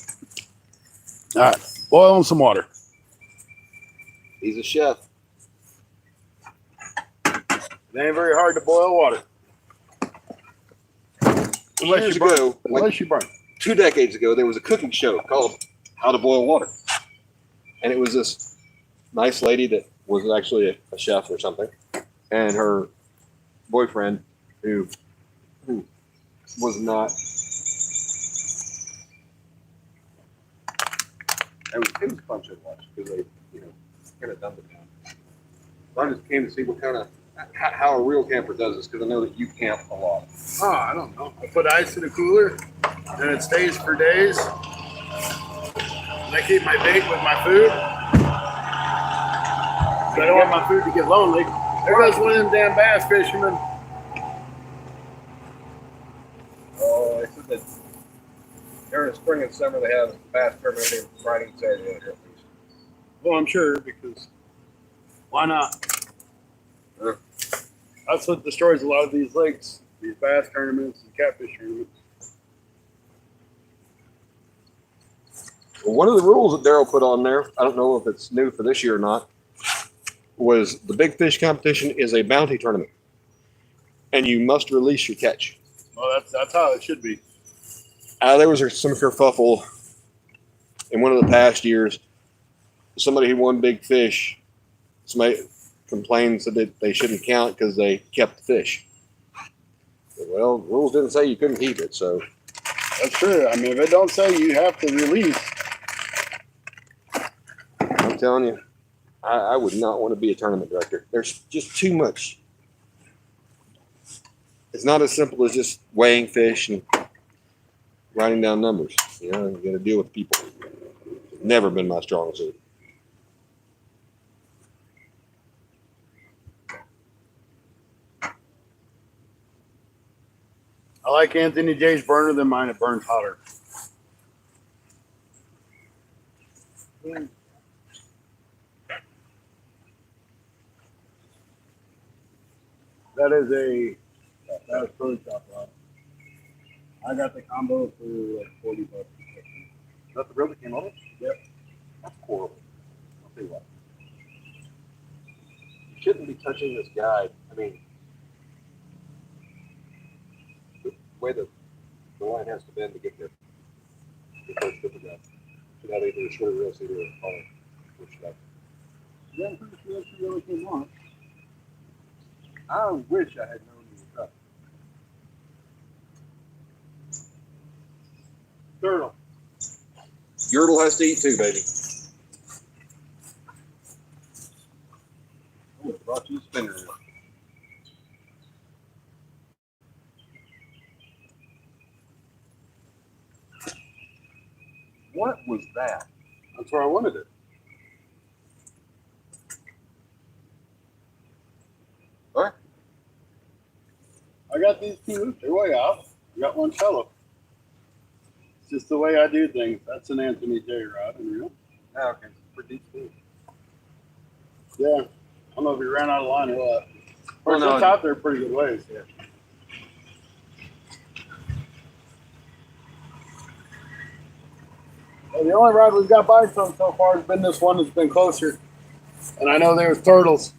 All right. Boil on some water. He's a chef. It ain't very hard to boil water. Years ago, Unless you burn. 2 decades ago, there was a cooking show called How to Boil Water. And it was this nice lady that was actually a chef or something, and her boyfriend who was not. It was fun to watch because they, kind of dumbed it down. So I just came to see what kind of how a real camper does this because I know that you camp a lot. Oh, I don't know. I put ice in a cooler, and it stays for days. And I keep my bait with my food. I don't want my food to get lonely. There goes one of them damn bass fishermen. Oh, they said that during the spring and summer they have bass tournament Friday and Saturday. Well, I'm sure, because why not? Sure. That's what destroys a lot of these lakes, these bass tournaments and catfish tournaments. Well, one of the rules that Daryl put on there, I don't know if it's new for this year or not, was the big fish competition is a bounty tournament, and you must release your catch. Well, that's how it should be. There was some kerfuffle in one of the past years. Somebody who won big fish, somebody complained that they shouldn't count because they kept the fish. Well, the rules didn't say you couldn't keep it, so. That's true. I mean, if it don't say you have to release. I'm telling you, I would not want to be a tournament director. There's just too much. It's not as simple as just weighing fish and writing down numbers. You got to deal with people. Never been my strong suit. I like Anthony J's burner than mine. It burns hotter. That is Pro Shop rod. I got the combo for like $40. Is that the real that came on it? Yep. That's horrible. I'll tell you what. You shouldn't be touching this guide. I mean, the way the line has to bend to get there. Should have either a shorter wrist, either a taller. Which should have. Yeah, I'm pretty sure she really came on. I wish I had known you were tough. Turtle. Girdle has to eat too, baby. Oh, it brought you a spinner. What was that? That's where I wanted it. All right. I got these two. They're way out. I got one shallow. It's just the way I do things. That's an Anthony J rod and reel. Yeah, okay. Pretty deep too. Yeah. I don't know if he ran out of line or what. Of Well, course, no, it's out there pretty good ways. Yeah. Well, the only rod we've got bites on so far has been this one that's been closer. And I know they were turtles.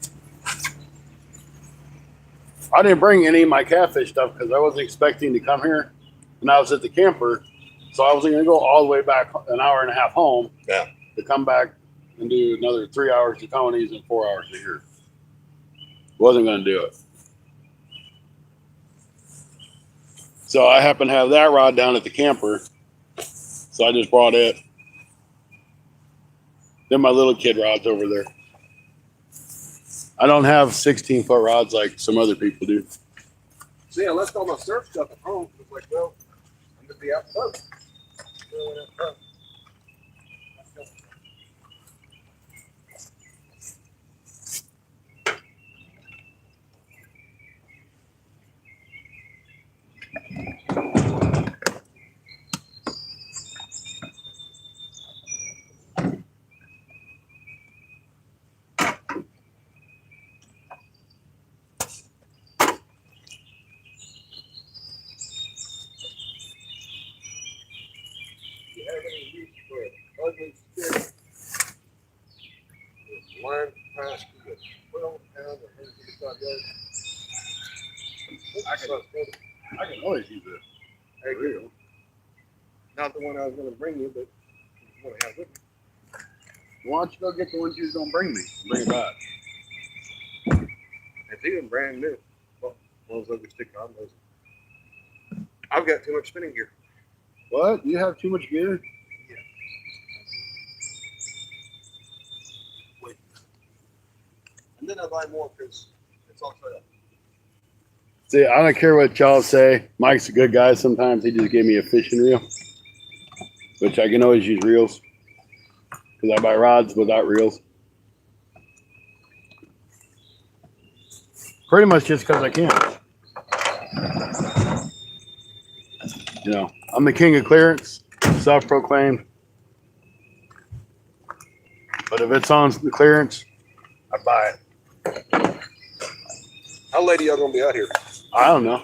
I didn't bring any of my catfish stuff because I wasn't expecting to come here. And I was at the camper. So I wasn't going to go all the way back an hour and a half home. Yeah. To come back and do another 3 hours to Tony's and 4 hours to here. Wasn't going to do it. So I happen to have that rod down at the camper. So I just brought it. Then my little kid rod's over there. I don't have 16-foot rods like some other people do. See, I left all my surf stuff at home. It's like, well, I'm going to be out boat. Ugly stick. Line past the 12-pound or 155 yards. I can always use it. Hey, good. Not the one I was going to bring you, but the one I have with me. Why don't you go get the ones you was going to bring me? Bring it back. It's even brand new. Well, one of those ugly stick combos. I've got too much spinning gear. What? You have too much gear? Yeah. Wait. And then I buy more because it's all set up. See, I don't care what y'all say. Mike's a good guy. Sometimes he just gave me a fishing reel, which I can always use reels because I buy rods without reels. Pretty much just because I can. You know, I'm the king of clearance, self-proclaimed. But if it's on the clearance, I buy it. How late are y'all going to be out here? I don't know.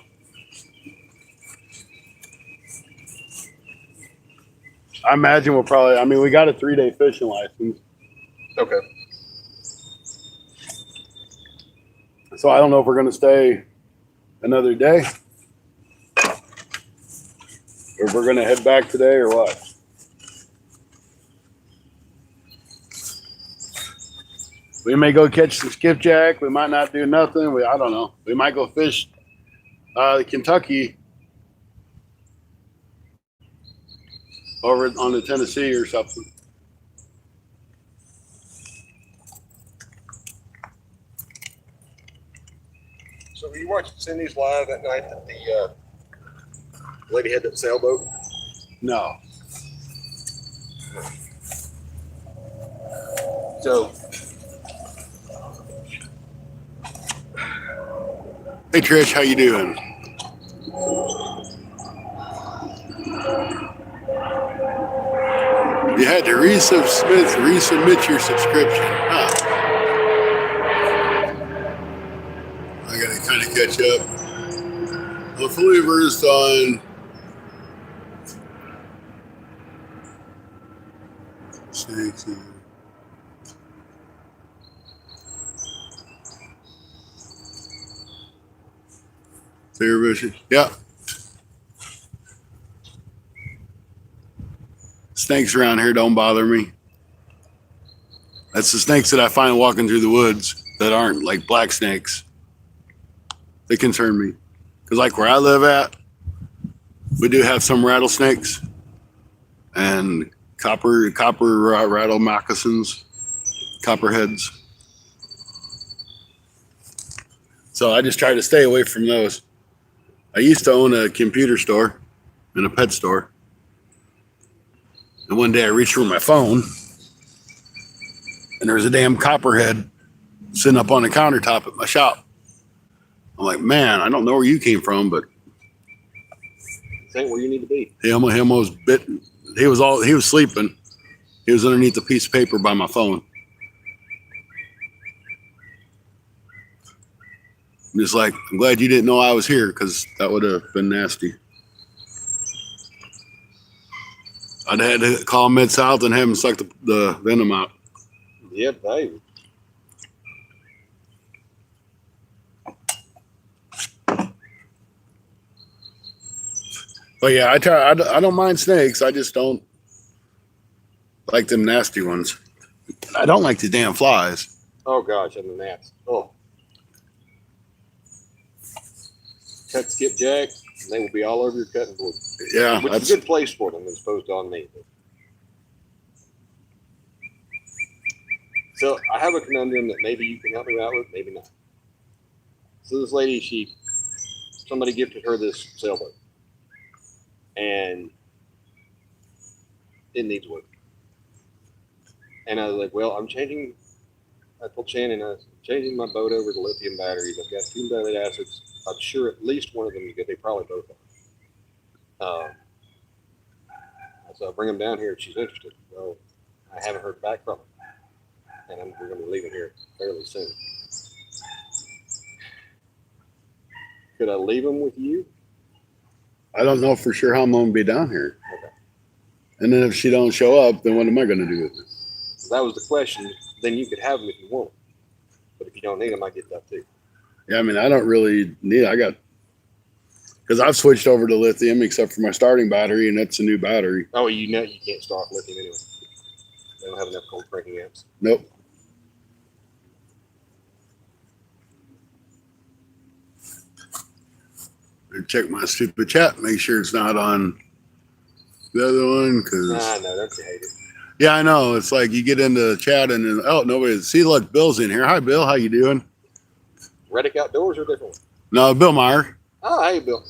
I imagine we'll probably, I mean, we got a 3-day fishing license. Okay. So I don't know if we're going to stay another day. Or if we're going to head back today or what. We may go catch some skipjack. We might not do nothing. I don't know. We might go fish Kentucky over on the Tennessee or something. So were you watching Cindy's live that night that the lady had that sailboat? No. So Hey Trish, how you doing? You had to resubmit your subscription. Huh. I gotta kind of catch up. I'm fully versed on snakes. Clear vision. Yeah. Snakes around here don't bother me. That's the snakes that I find walking through the woods that aren't like black snakes. They concern me. Because like where I live at, we do have some rattlesnakes. And copper rattle moccasins, copperheads. So I just try to stay away from those. I used to own a computer store and a pet store. And one day I reached for my phone and there's a damn copperhead sitting up on the countertop at my shop. I'm like, man, I don't know where you came from, but this ain't where you need to be. he almost bit. He was sleeping. He was underneath a piece of paper by my phone. I'm just like, I'm glad you didn't know I was here because that would have been nasty. I'd had to call Mid-South and have him suck the venom out. Yep, baby. But yeah, I don't mind snakes. I just don't like them nasty ones. I don't like the damn flies. Oh gosh, and the gnats. Oh. Cut, skip, jack, and they will be all over your cutting board. Yeah, which is a good place for them as opposed to on me. So I have a conundrum that maybe you can help me out with, maybe not. So this lady, somebody gifted her this sailboat, and it needs work. And I was like, well, I told Shannon, I was changing my boat over to lithium batteries. I've got 2 battery acids. I'm sure at least one of them, they probably both are. So I'll bring them down here if she's interested. Well, I haven't heard back from her. And we're going to be leaving here fairly soon. Could I leave them with you? I don't know for sure how I'm going to be down here. Okay. And then if she don't show up, then what am I going to do with it? So that was the question. Then you could have them if you want. But if you don't need them, I get that too. Yeah, I mean, I don't really need. Because I've switched over to lithium except for my starting battery, and that's a new battery. Oh, you know you can't start lithium anyway. They don't have enough cold cranking amps. Nope. Check my stupid chat, make sure it's not on the other one. Because no, don't you hate it? Yeah, I know. It's like you get into chat and then, oh, nobody. See, look, Bill's in here. Hi, Bill. How you doing? Reddick Outdoors or different one? No, Bill Meyer. Oh, hey, Bill.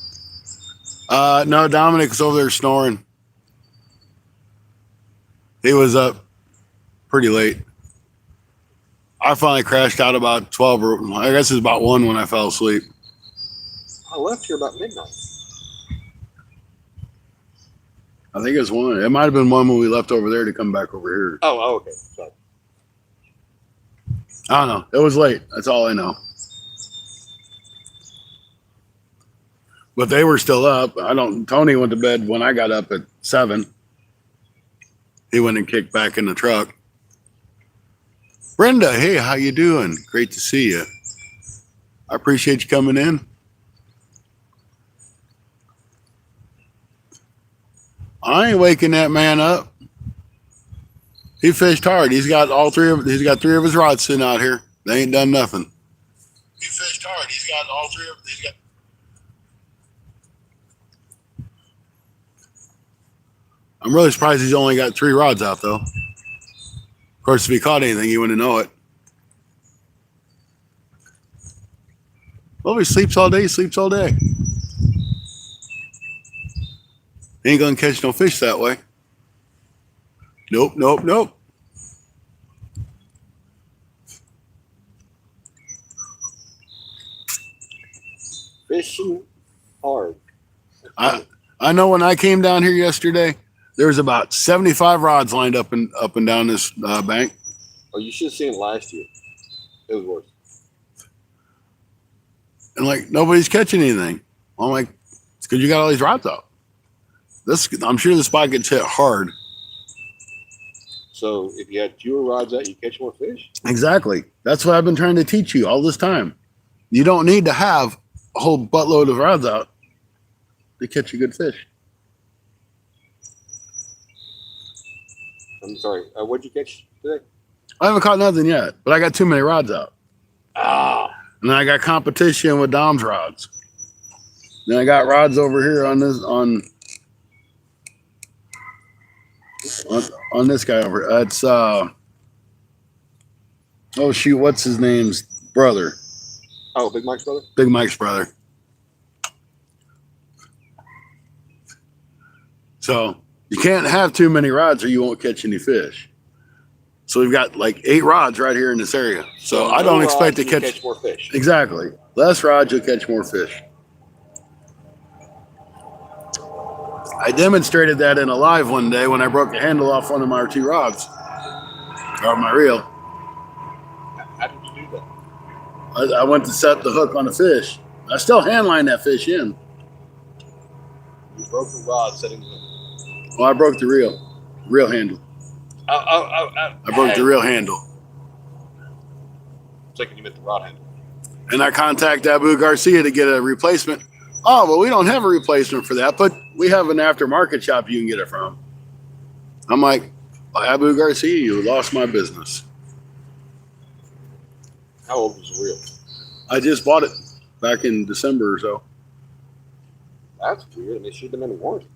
No, Dominic's over there snoring. He was up pretty late. I finally crashed out about 12 or I guess it was about 1 when I fell asleep. I left here about midnight. I think it was 1. It might have been 1 when we left over there to come back over here. Oh, okay. Sorry. I don't know. It was late. That's all I know. But they were still up. Tony went to bed when I got up at 7. He went and kicked back in the truck. Brenda, hey, how you doing? Great to see you. I appreciate you coming in. I ain't waking that man up. He fished hard. He's got 3 of his rods sitting out here. They ain't done nothing. He fished hard. He's got all 3 of he's got I'm really surprised he's only got 3 rods out though. Of course, if he caught anything, you wouldn't know it. Well, if he sleeps all day, he sleeps all day. He ain't gonna catch no fish that way. Nope, nope, nope. Fishing hard. I know when I came down here yesterday, there was about 75 rods lined up and down this bank. Oh, you should have seen it last year. It was worse. And like nobody's catching anything. I'm like, it's because you got all these rods out. I'm sure the spot gets hit hard. So if you had fewer rods out, you catch more fish? Exactly. That's what I've been trying to teach you all this time. You don't need to have a whole buttload of rods out to catch a good fish. I'm sorry. What'd you catch today? I haven't caught nothing yet, but I got too many rods out. And then I got competition with Dom's rods. Then I got rods over here on on this guy over. It's oh shoot, what's his name's brother? Oh, Big Mike's brother? Big Mike's brother. So you can't have too many rods or you won't catch any fish. So we've got like 8 rods right here in this area. So I don't expect to catch more fish. Exactly. Less rods, you'll catch more fish. I demonstrated that in a live one day when I broke the handle off one of my 2 rods. Or my reel. How did you do that? I went to set the hook on the fish. I still hand line that fish in. You broke the rod setting the hook. Well, I broke the reel handle. I broke the reel handle. Thinking you meant the rod handle. And I contacted Abu Garcia to get a replacement. Oh, well, we don't have a replacement for that, but we have an aftermarket shop you can get it from. I'm like, well, Abu Garcia, you lost my business. How old was the reel? I just bought it back in December or so. That's weird. And it should have been in warranty.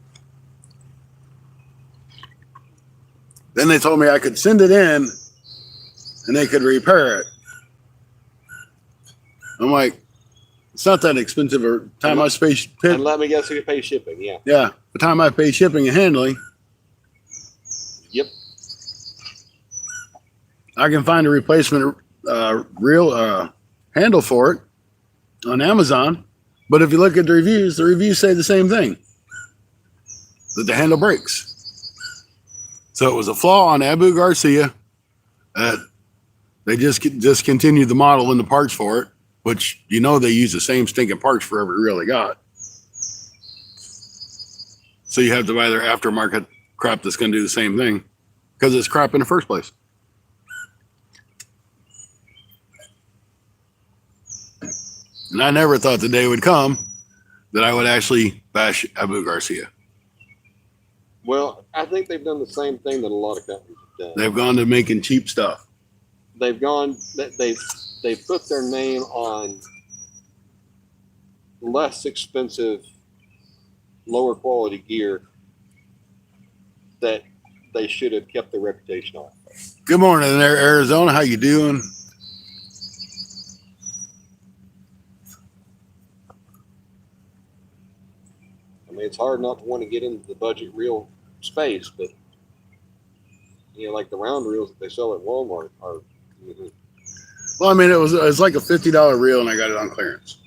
Then they told me I could send it in and they could repair it. I'm like, it's not that expensive. Or time I pay and let me guess, who pays shipping? Yeah. Yeah, the time I pay shipping and handling. Yep. I can find a replacement reel handle for it on Amazon. But if you look at the reviews say the same thing, that the handle breaks. So it was a flaw on Abu Garcia. They just discontinued the model and the parts for it, which they use the same stinking parts for every reel they got. So you have to buy their aftermarket crap that's going to do the same thing because it's crap in the first place. And I never thought the day would come that I would actually bash Abu Garcia. Well, I think they've done the same thing that a lot of companies have done. They've gone to making cheap stuff. They've put their name on less expensive, lower quality gear that they should have kept their reputation on. Good morning there, Arizona. How you doing? I mean, it's hard not to want to get into the budget reel space, but like the round reels that they sell at Walmart are. Well, I mean, it was like a $50 reel, and I got it on clearance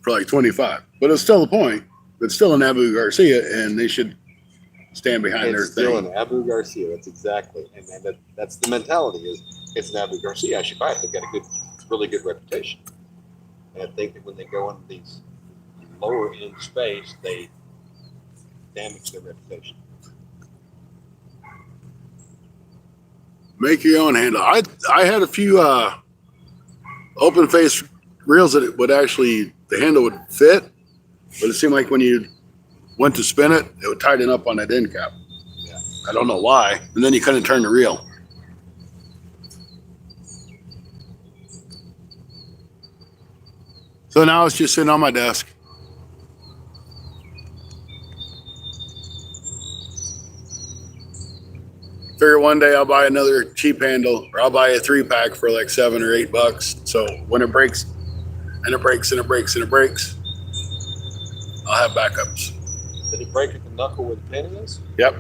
for like $25. But it's still the point. It's still an Abu Garcia, and they should stand behind their thing. It's still an Abu Garcia. That's exactly, and that's the mentality. Is it's an Abu Garcia? I should buy it. They've got a really good reputation. And I think that when they go into these lower end space, they damage their reputation. Make your own handle. I had a few open face reels that it would actually, the handle would fit, but it seemed like when you went to spin it, it would tighten up on that end cap. Yeah. I don't know why. And then you couldn't turn the reel. So now it's just sitting on my desk. Figure one day I'll buy another cheap handle, or I'll buy a 3-pack for like $7 or $8. So when it breaks, and it breaks, and it breaks, and it breaks, I'll have backups. Did it break at the knuckle where the pin is? Yep.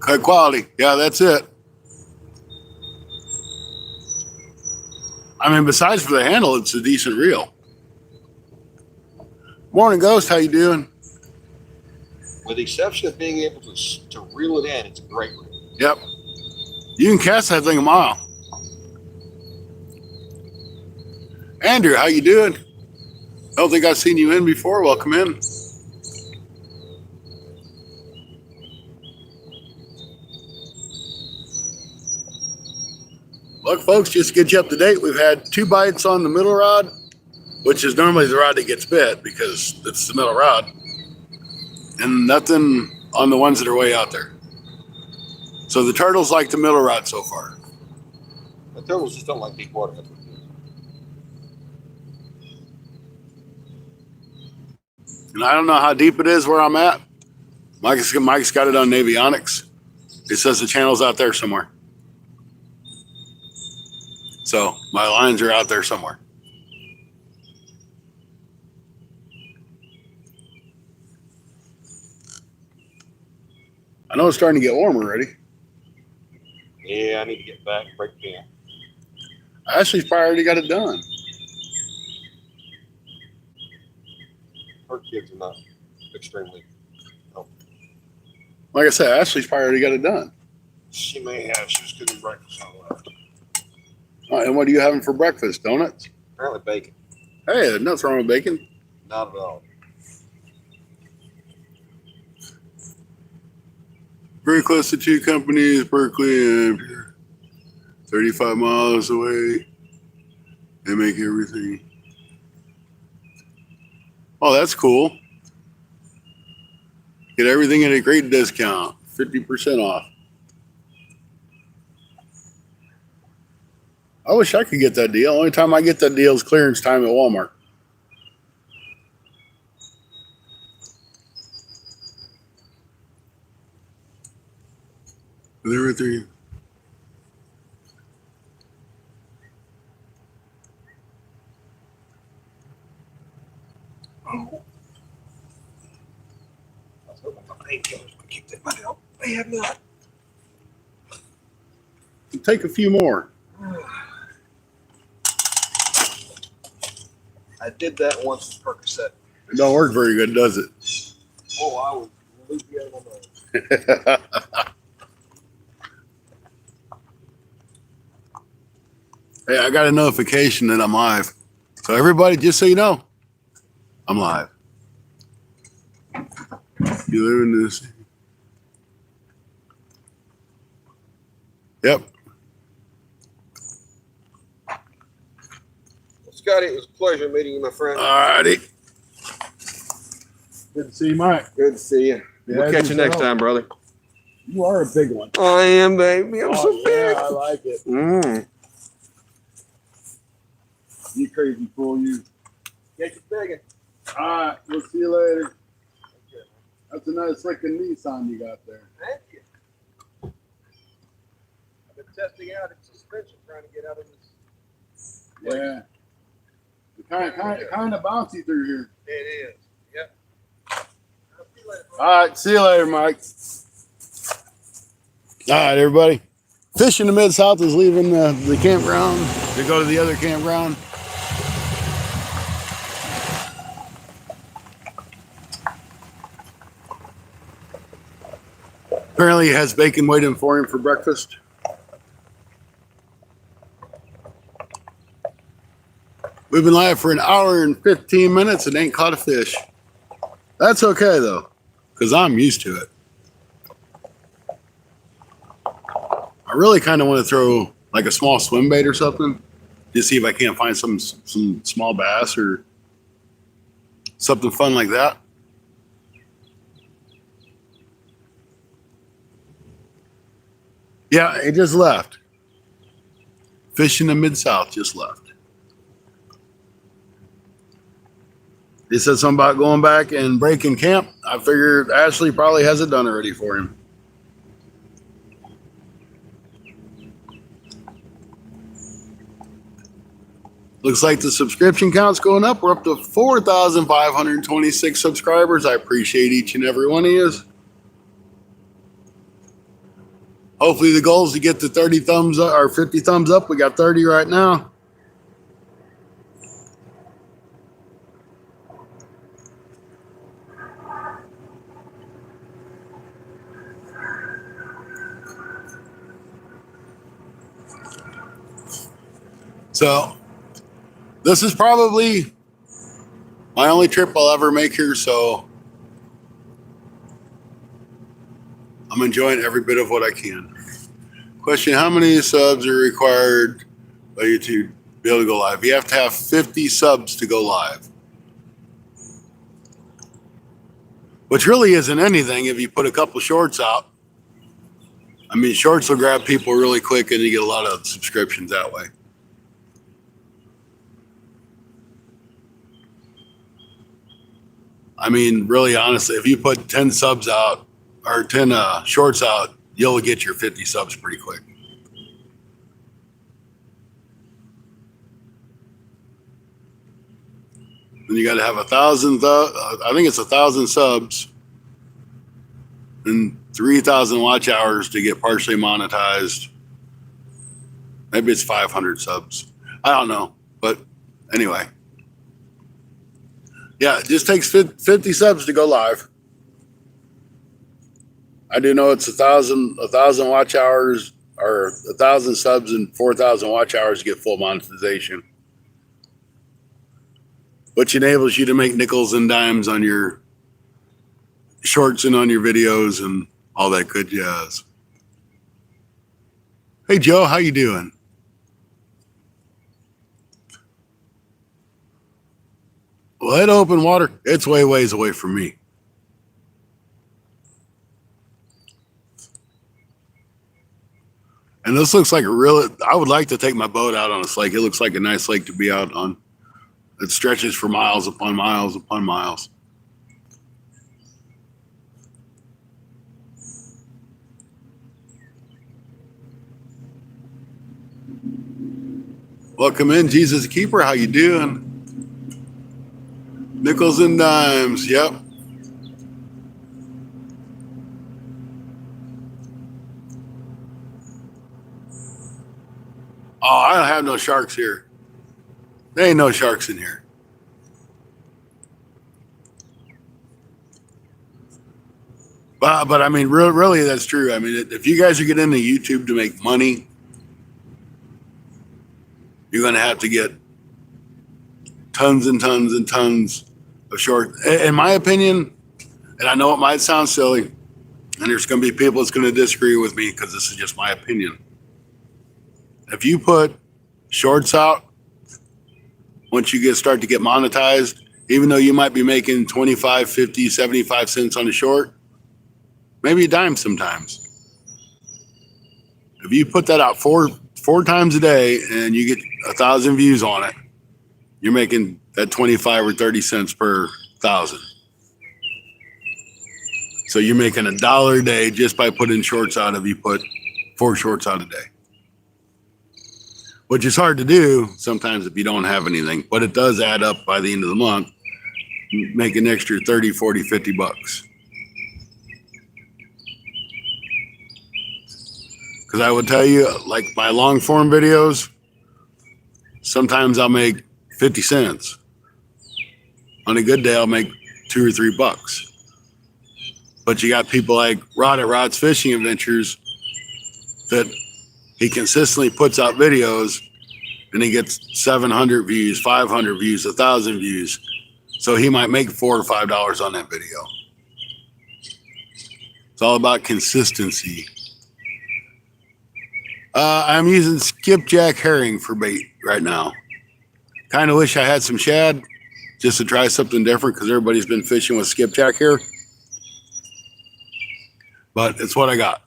Good quality. Yeah, that's it. I mean, besides for the handle, it's a decent reel. Morning, Ghost. How you doing? With the exception of being able to reel it in, it's a great reel. Yep. You can cast that thing a mile. Andrew, how you doing? I don't think I've seen you in before. Welcome in. Look, folks, just to get you up to date, we've had 2 bites on the middle rod, which is normally the rod that gets bit because it's the middle rod, and nothing on the ones that are way out there. So the turtles like the middle rod so far. The turtles just don't like deep water. And I don't know how deep it is where I'm at. Mike's got it on Navionics. It says the channel's out there somewhere. So my lines are out there somewhere. I know it's starting to get warm already. Yeah, I need to get back and break camp. Ashley's probably already got it done. Her kids are not extremely healthy. Like I said, Ashley's probably already got it done. She may have. She was cooking breakfast on the left. And what are you having for breakfast? Donuts? Apparently bacon. Hey, there's nothing wrong with bacon. Not at all. Very close to two companies, Berkeley and 35 miles away. They make everything. Oh, that's cool. Get everything at a great discount, 50% off. I wish I could get that deal. Only time I get that deal is clearance time at Walmart. They're right there. Oh. I was hoping my painkillers would keep that money out. They have not. Take a few more. I did that once with Percocet. It don't work very good, does it? Oh, I was loopy out of my mind. Hey, I got a notification that I'm live. So everybody, just so you know, I'm live. You live in this. Yep. Scotty, it was a pleasure meeting you, my friend. All righty. Good to see you, Mike. Good to see you. Yeah, We'll catch you next time, brother. You are a big one. I am, baby. I'm so big. Yeah, I like it. Mm. You crazy fool, you. Get you biggin'. All right, we'll see you later. That's a nice looking Nissan you got there. Thank you. I've been testing out its suspension, trying to get out of this. Yeah. Kind of bouncy through here. It is. Yep. I'll see you later, All right, see you later, Mike. All right, everybody. Fish in the Mid-South is leaving the campground to go to the other campground. Apparently he has bacon waiting for him for breakfast. We've been live for an hour and 15 minutes and ain't caught a fish. That's okay, though, because I'm used to it. I really kind of want to throw like a small swim bait or something, just see if I can't find some small bass or something fun like that. Yeah, it just left. Fish in the Mid-South just left. He said something about going back and breaking camp. I figured Ashley probably has it done already for him. Looks like the subscription count's going up. We're up to 4,526 subscribers. I appreciate each and every one of you. Hopefully the goal is to get to 30 thumbs up or 50 thumbs up. We got 30 right now. So this is probably my only trip I'll ever make here, so I'm enjoying every bit of what I can. Question, how many subs are required by you to be able to go live? You have to have 50 subs to go live. Which really isn't anything if you put a couple shorts out. I mean, shorts will grab people really quick and you get a lot of subscriptions that way. I mean, really, honestly, if you put 10 subs out or 10 shorts out, you'll get your 50 subs pretty quick. Then you got to have 1,000. I think it's 1,000 subs and 3,000 watch hours to get partially monetized. Maybe it's 500 subs. I don't know, but anyway. Yeah, it just takes 50 subs to go live. I do know it's 1,000 watch hours or 1,000 subs and 4,000 watch hours to get full monetization, which enables you to make nickels and dimes on your shorts and on your videos and all that good jazz. Hey Joe, how you doing? Well, that open water, it's ways away from me. And this looks like I would like to take my boat out on this lake. It looks like a nice lake to be out on. It stretches for miles upon miles upon miles. Welcome in, Jesus Keeper. How you doing? Nickels and dimes. Yep. Oh, I don't have no sharks here. There ain't no sharks in here. But I mean, really, that's true. I mean, if you guys are getting into YouTube to make money, you're going to have to get tons and tons and tons of short. In my opinion, and I know it might sound silly, and there's going to be people that's going to disagree with me because this is just my opinion. If you put shorts out, once you start to get monetized, even though you might be making 25, 50, 75 cents on a short, maybe a dime sometimes. If you put that out four times a day and you get 1,000 views on it, you're making that 25 or 30 cents per 1,000. So you're making $1 a day just by putting shorts out if you put 4 shorts out a day. Which is hard to do sometimes if you don't have anything, but it does add up by the end of the month, make an extra 30, 40, 50 bucks. Because I would tell you, like my long form videos, sometimes I'll make 50 cents. On a good day, I'll make $2 or $3. But you got people like Rod at Rod's Fishing Adventures that he consistently puts out videos and he gets 700 views, 500 views, 1,000 views. So he might make $4 or $5 on that video. It's all about consistency. I'm using skipjack herring for bait right now. Kind of wish I had some shad just to try something different because everybody's been fishing with skipjack here. But it's what I got.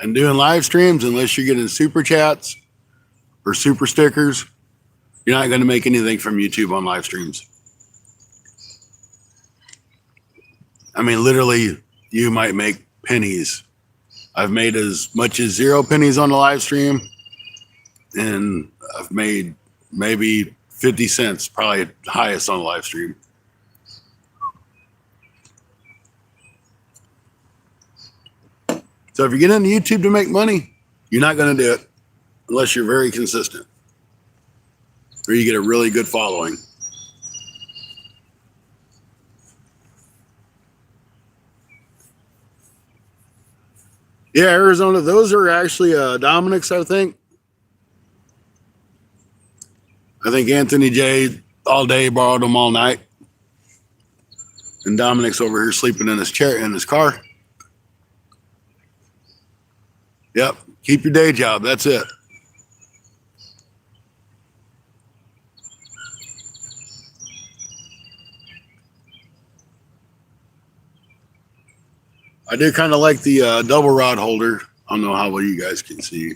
And doing live streams, unless you're getting super chats or super stickers, you're not going to make anything from YouTube on live streams. I mean, literally, you might make pennies. I've made as much as 0 pennies on the live stream, and I've made maybe 50 cents, probably the highest on the live stream. So if you get into YouTube to make money, you're not going to do it unless you're very consistent or you get a really good following. Yeah, Arizona, those are actually Dominic's, I think. I think Anthony J all day borrowed them all night. And Dominic's over here sleeping in his chair in his car. Yep, keep your day job. That's it. I do kind of like the double rod holder. I don't know how well you guys can see.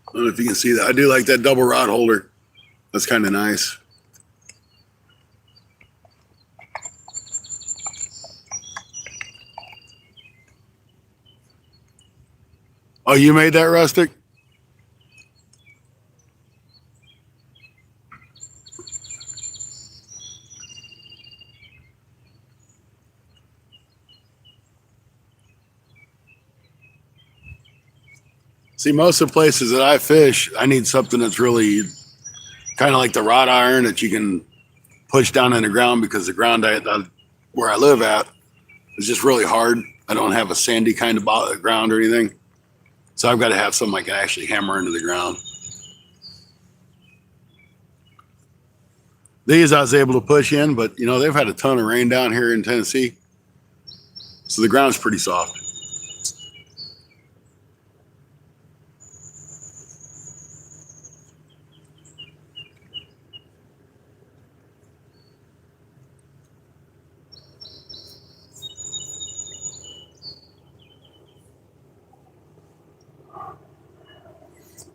I don't know if you can see that. I do like that double rod holder. That's kind of nice. Oh, you made that, Rustic? See, most of the places that I fish, I need something that's really kind of like the wrought iron that you can push down in the ground, because the ground where I live at is just really hard. I don't have a sandy kind of ground or anything. So I've got to have something I can actually hammer into the ground. These I was able to push in, but you know, they've had a ton of rain down here in Tennessee. So the ground's pretty soft.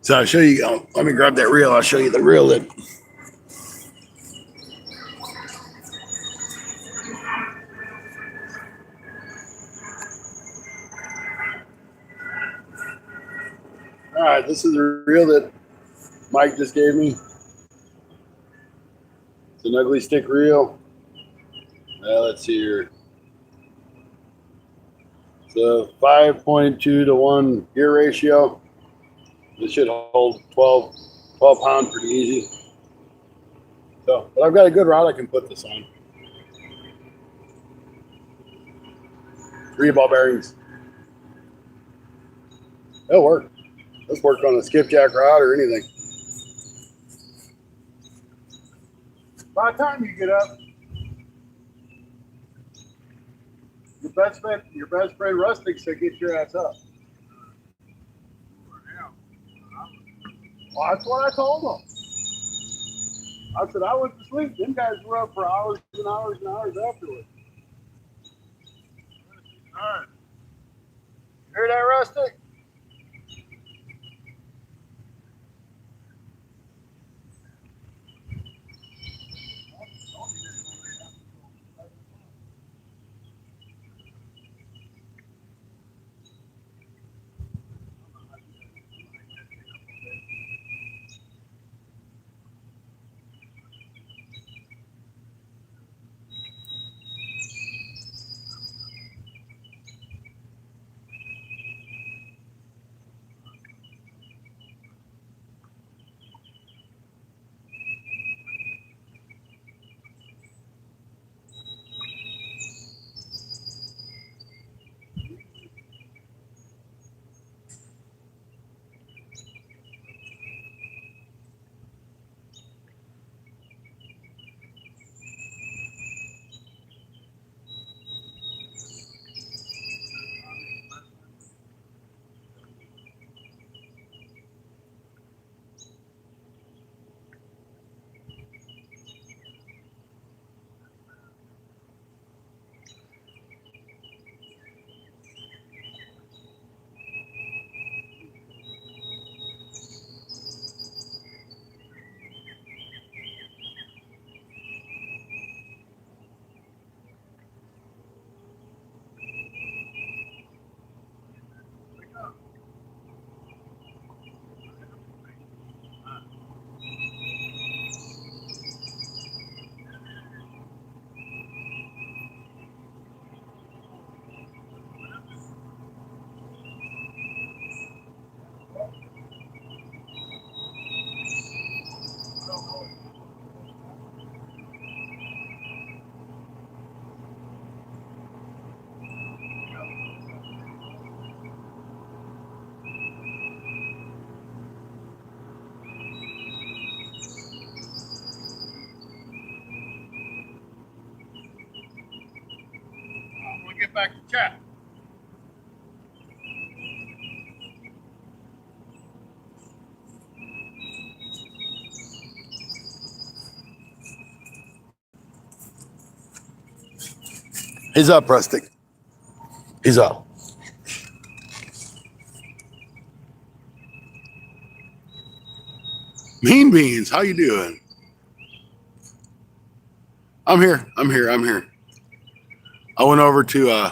So I'll show you, let me grab that reel. I'll show you the reel that. All right, this is the reel that Mike just gave me. It's an ugly stick reel. Let's see here. It's a 5.2 to 1 gear ratio. This should hold 12 pounds pretty easy. So, but I've got a good rod I can put this on. 3 ball bearings. It'll work. Let's work on a skipjack rod or anything. By the time you get up, your best friend Rustic said, "Get your ass up." Well, that's what I told them. I said I went to sleep. Them guys were up for hours and hours and hours afterwards. All right. Hear that, Rustic? We'll get back to chat. He's up, Rustic. He's up. Mean Beans, how you doing? I'm here. I went over to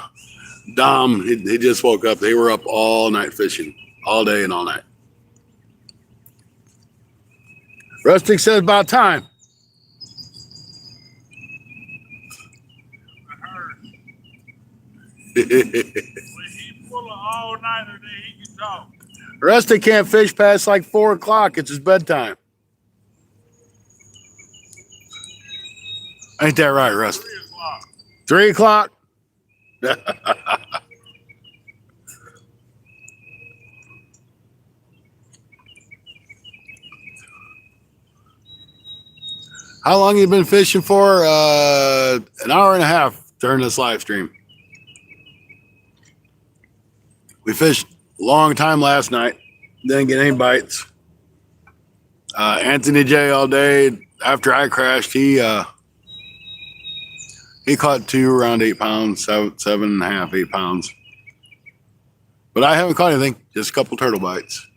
Dom. He just woke up. They were up all night fishing, all day and all night. Rustic says about time. When he pull an all-nighter, then he can talk. Rustic can't fish past like 4 o'clock. It's his bedtime. Ain't that right, Rustic? 3 o'clock. 3 o'clock? How long you been fishing for? An hour and a half during this live stream. We fished a long time last night. Didn't get any bites. Anthony J all day. After I crashed, he caught 2 around 8 pounds, 7.5, 8 pounds. But I haven't caught anything. Just a couple turtle bites.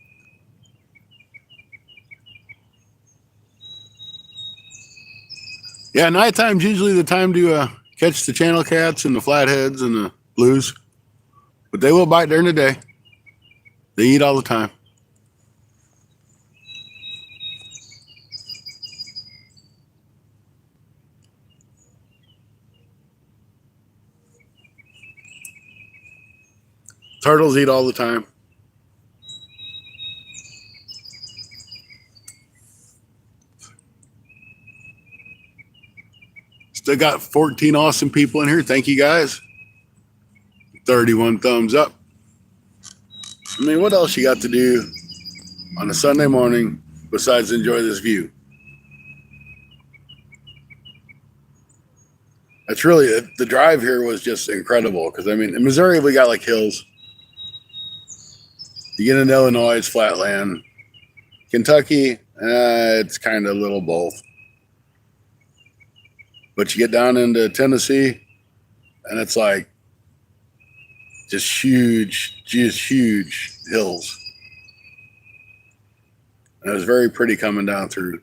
Yeah, nighttime's usually the time to catch the channel cats and the flatheads and the blues. But they will bite during the day. They eat all the time. Turtles eat all the time. Still got 14 awesome people in here. Thank you guys. 31 thumbs up. I mean, what else you got to do on a Sunday morning besides enjoy this view? That's really, the drive here was just incredible. Because, I mean, in Missouri, we got like hills. You get into Illinois, it's flatland. Kentucky, it's kind of a little both. But you get down into Tennessee, and it's like just huge hills. And it was very pretty coming down through.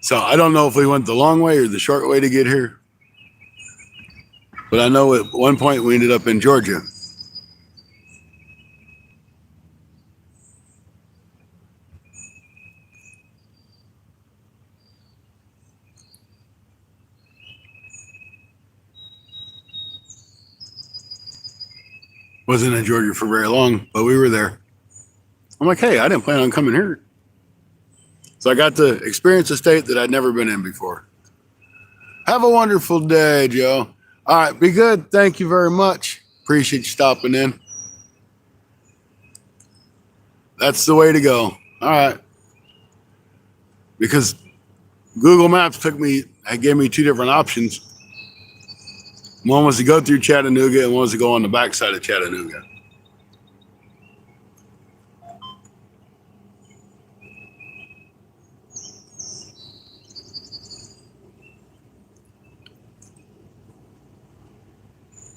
So I don't know if we went the long way or the short way to get here. But I know at one point we ended up in Georgia. Wasn't in Georgia for very long, but we were there. I'm like, hey, I didn't plan on coming here. So I got to experience a state that I'd never been in before. Have a wonderful day, Joe. All right, be good. Thank you very much. Appreciate you stopping in. That's the way to go. All right. Because Google Maps gave me 2 different options. One was to go through Chattanooga and one was to go on the backside of Chattanooga.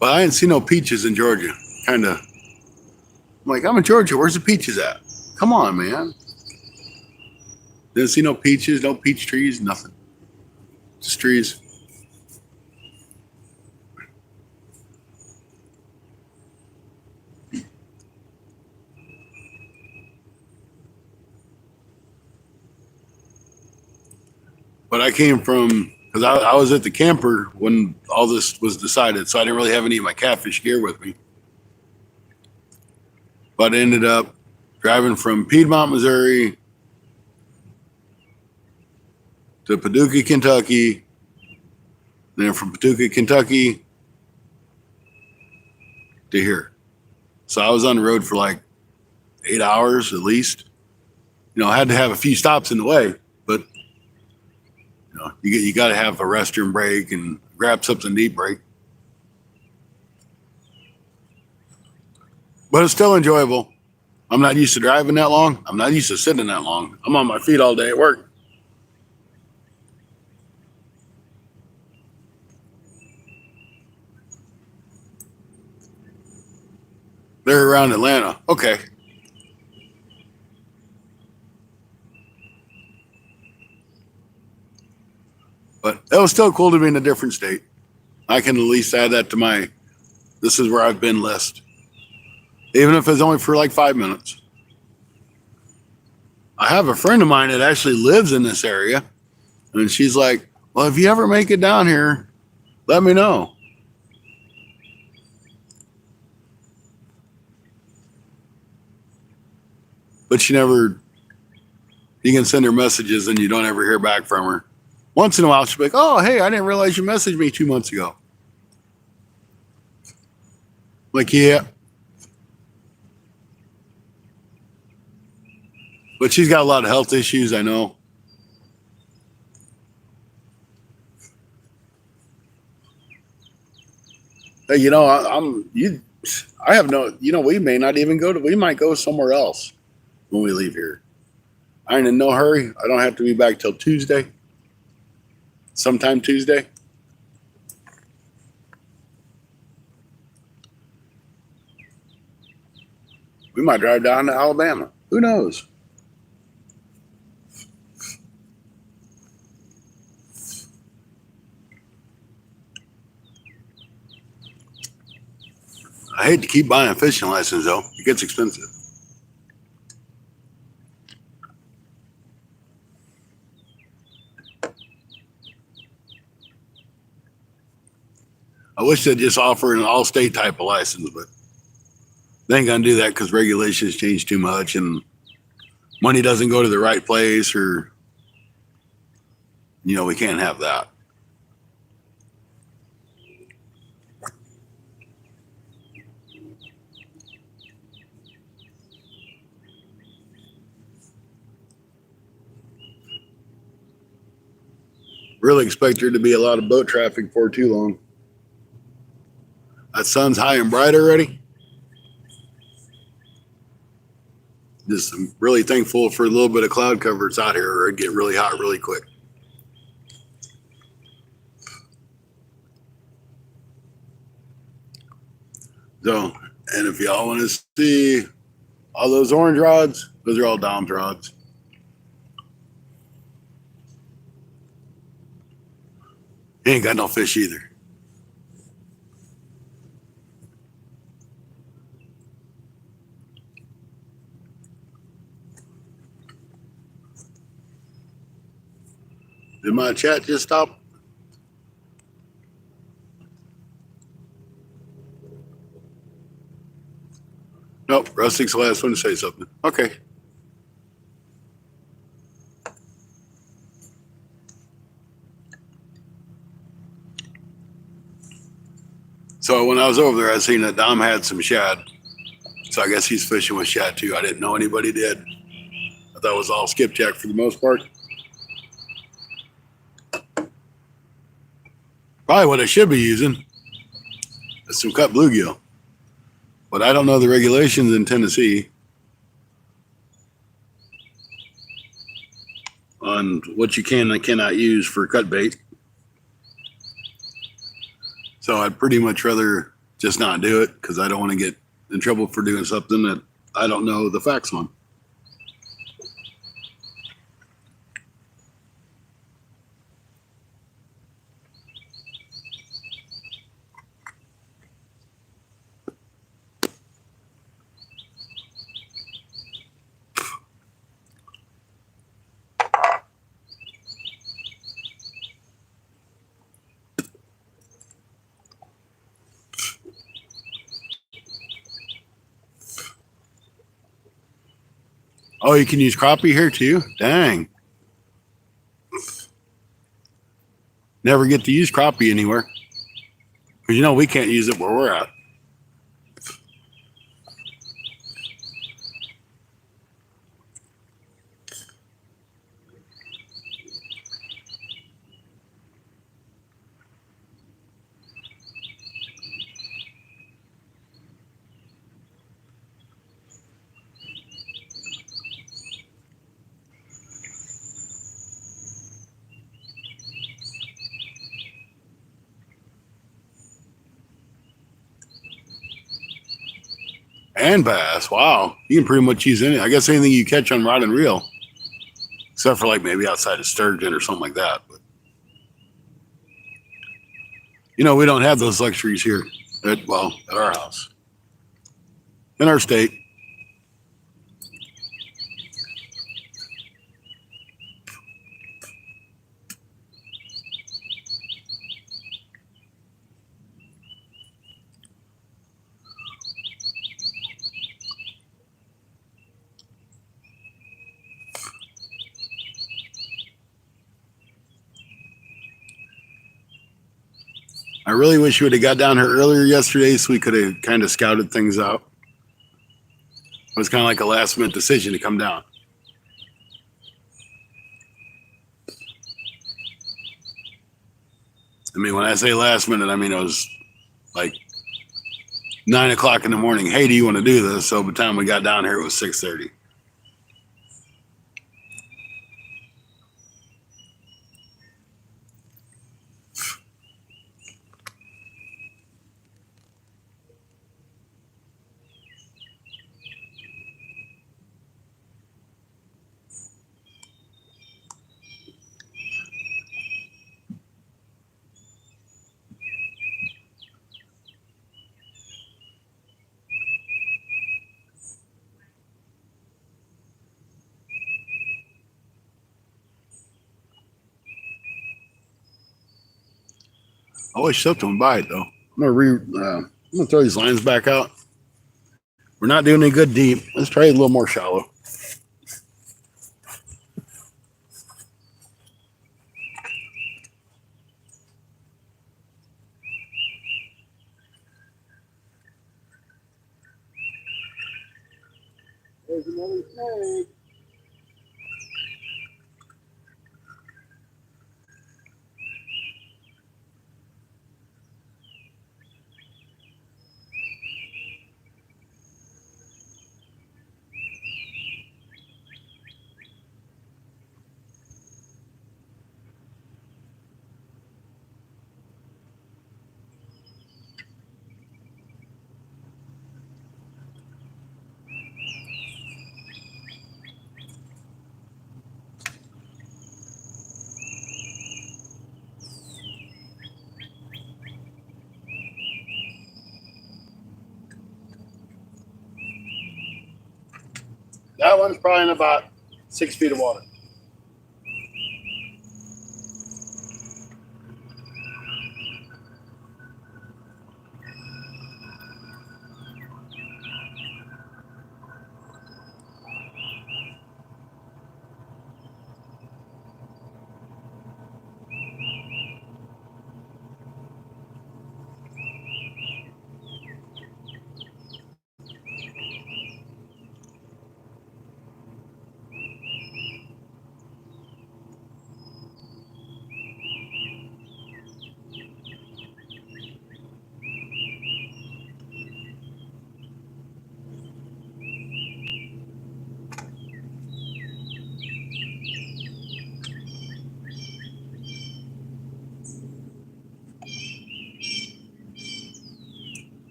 But I didn't see no peaches in Georgia. I'm like, I'm in Georgia. Where's the peaches at? Come on, man. Didn't see no peaches, no peach trees, nothing. Just trees. But I came from, because I was at the camper when all this was decided, so I didn't really have any of my catfish gear with me. But I ended up driving from Piedmont, Missouri to Paducah, Kentucky, then from Paducah, Kentucky to here. So I was on the road for like 8 hours at least. You know, I had to have a few stops in the way, but you know, you got to have a restroom break and grab something to eat break. But it's still enjoyable. I'm not used to driving that long. I'm not used to sitting that long. I'm on my feet all day at work. They're around Atlanta. Okay. But it was still cool to be in a different state. I can at least add that to my this is where I've been list. Even if it's only for like 5 minutes. I have a friend of mine that actually lives in this area. And she's like, well, if you ever make it down here, let me know. But you can send her messages and you don't ever hear back from her. Once in a while, she'll be like, oh, hey, I didn't realize you messaged me 2 months ago. Like, yeah. But she's got a lot of health issues, I know. Hey, I have no, we may not even we might go somewhere else when we leave here. I ain't in no hurry. I don't have to be back till Tuesday. Sometime Tuesday. We might drive down to Alabama. Who knows? I hate to keep buying a fishing license, though. It gets expensive. I wish they'd just offer an all-state type of license, but they ain't gonna do that because regulations change too much and money doesn't go to the right place, or we can't have that. Really expect there to be a lot of boat traffic for too long. That sun's high and bright already. Just I'm really thankful for a little bit of cloud cover that's out here, or it'd get really hot really quick. So, and if y'all want to see all those orange rods, those are all Dom's rods. He ain't got no fish either. Did my chat just stop? Nope, Rustic's the last one to say something. Okay. So when I was over there, I seen that Dom had some shad. So I guess he's fishing with shad too. I didn't know anybody did. I thought it was all skipjack for the most part. Probably what I should be using is some cut bluegill. But I don't know the regulations in Tennessee on what you can and cannot use for cut bait. So I'd pretty much rather just not do it because I don't want to get in trouble for doing something that I don't know the facts on. Oh, you can use crappie here too? Dang. Never get to use crappie anywhere. Because we can't use it where we're at. And bass. Wow. You can pretty much use any. I guess anything you catch on rod and reel, except for like maybe outside of sturgeon or something like that. But you know, we don't have those luxuries here at our house, in our state. I really wish you would have got down here earlier yesterday so we could have kind of scouted things out. It was kind of like a last minute decision to come down. I mean, when I say last minute, I mean, it was like 9 o'clock in the morning. Hey, do you want to do this? So by the time we got down here, it was 6:30. I always shift them by it though. I'm gonna throw these lines back out. We're not doing any good deep. Let's try a little more shallow. There's another snake. That one's probably in about 6 feet of water.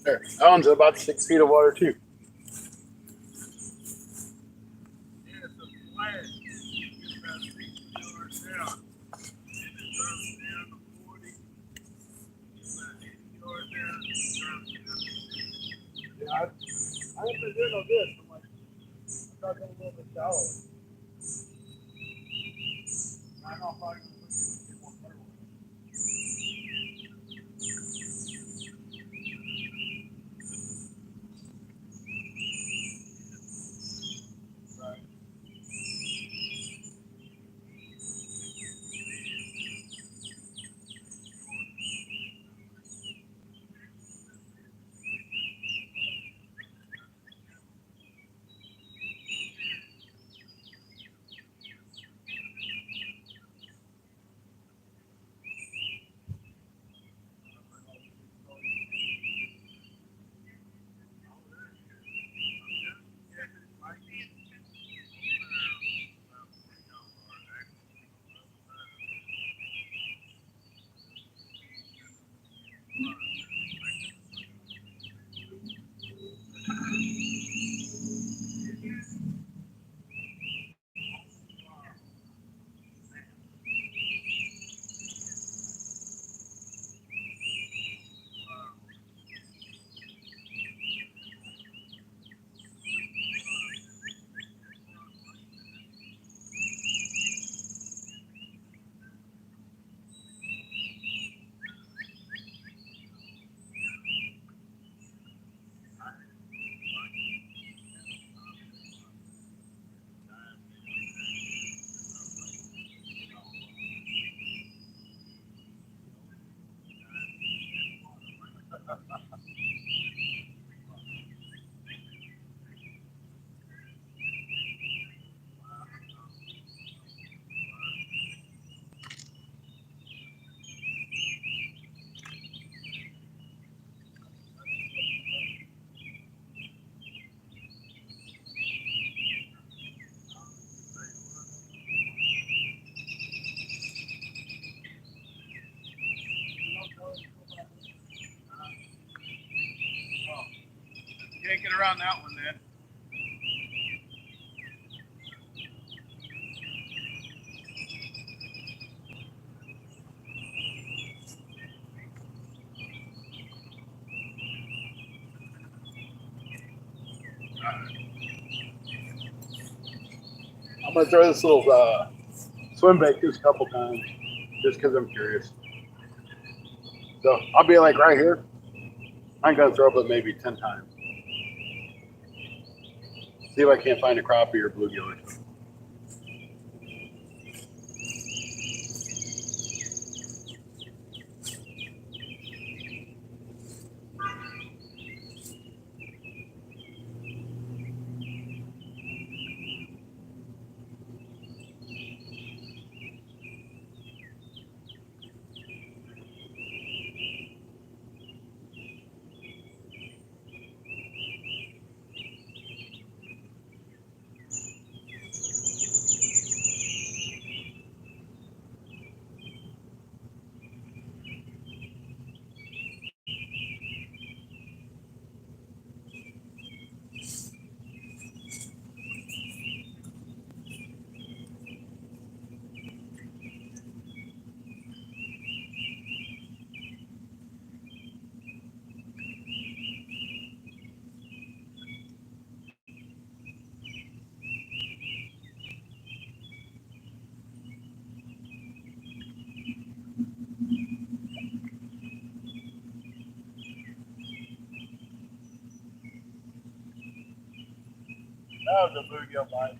There. That one's about 6 feet of water too. Yeah, it's a flat. It's about 60 yards down. And it drops down to 40. It's about 80 yards down. It drops down to 50. Yeah, I ain't been doing no good. I'm like, I thought it was a little bit shallow. I know I'm probably going to get more better one. Right. Take it around that one then. I'm gonna throw this little swim bait just a couple times, just because I'm curious. So I'll be like right here. I'm gonna throw it maybe 10 times. See if I can't find a crappie or bluegill or something. That was a bluegill bite.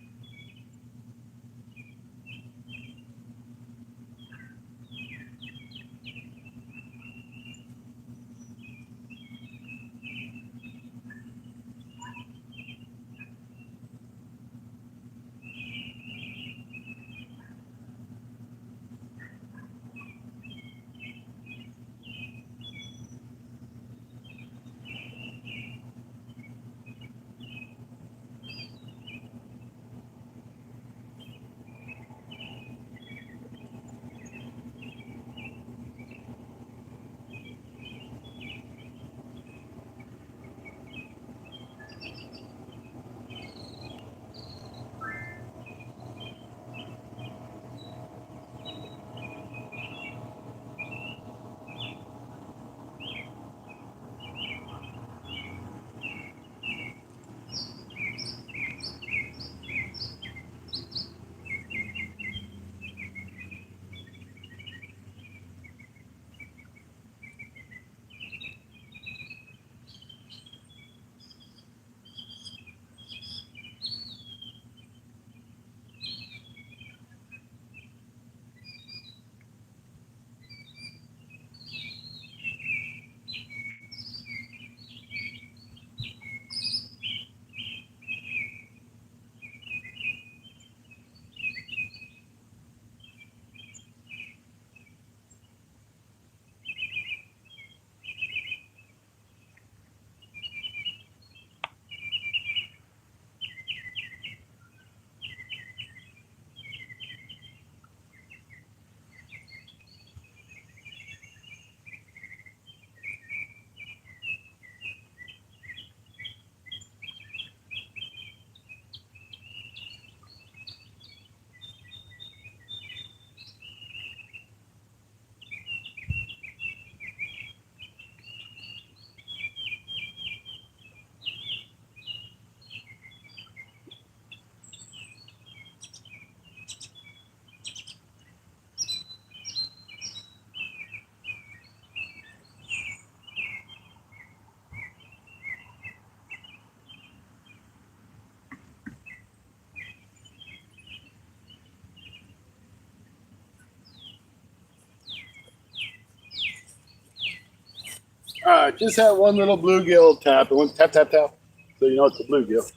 All right, just had one little bluegill tap. It went tap, tap, tap. So you know it's a bluegill.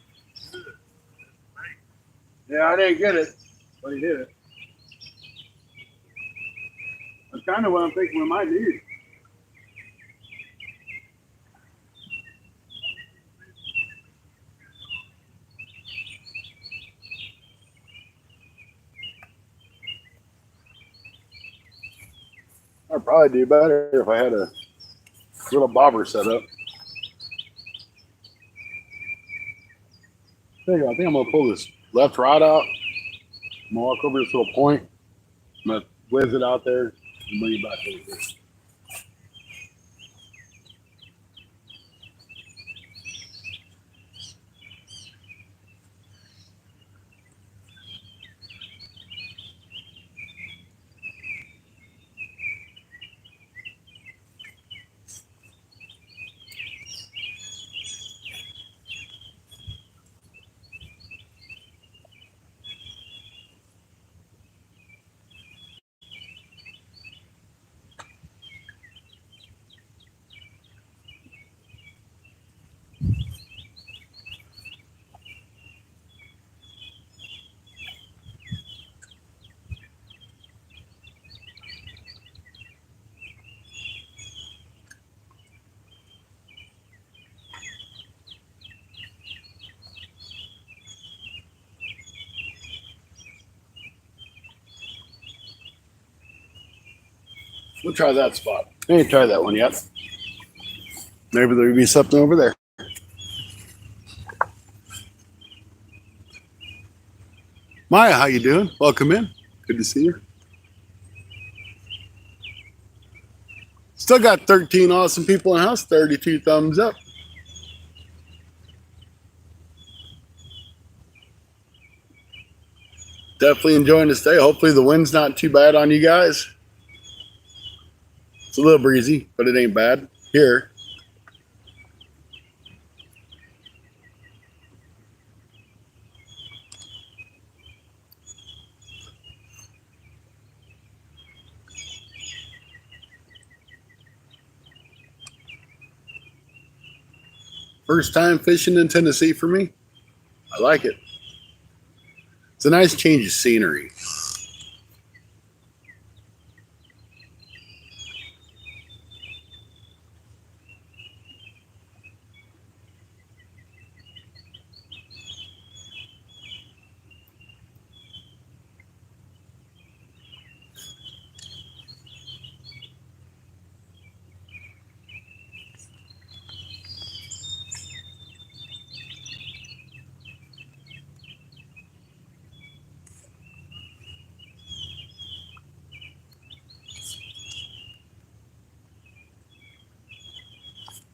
Yeah, I didn't get it, but he did it. That's kind of what I'm thinking we might need. I'd probably do better if I had a little bobber set up. There you go. I think I'm gonna pull this left rod out. I'm gonna walk over this little point. I'm gonna whiz it out there and bring it back over here. We'll try that spot. I ain't tried that one yet. Maybe there'll be something over there. Maya, how you doing? Welcome in. Good to see you. Still got 13 awesome people in the house. 32 thumbs up. Definitely enjoying this day. Hopefully the wind's not too bad on you guys. It's a little breezy, but it ain't bad here. First time fishing in Tennessee for me. I like it. It's a nice change of scenery.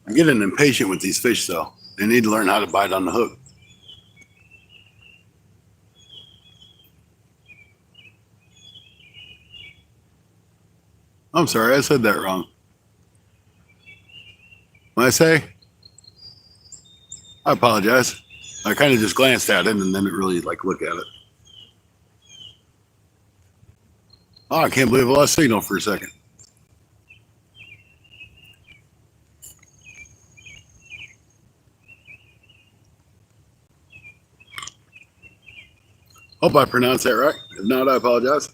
I'm getting impatient with these fish, though. They need to learn how to bite on the hook. I'm sorry, I said that wrong. What I say? I apologize. I kind of just glanced at it and then didn't really look at it. Oh, I can't believe I lost signal for a second. Hope I pronounced that right. If not, I apologize.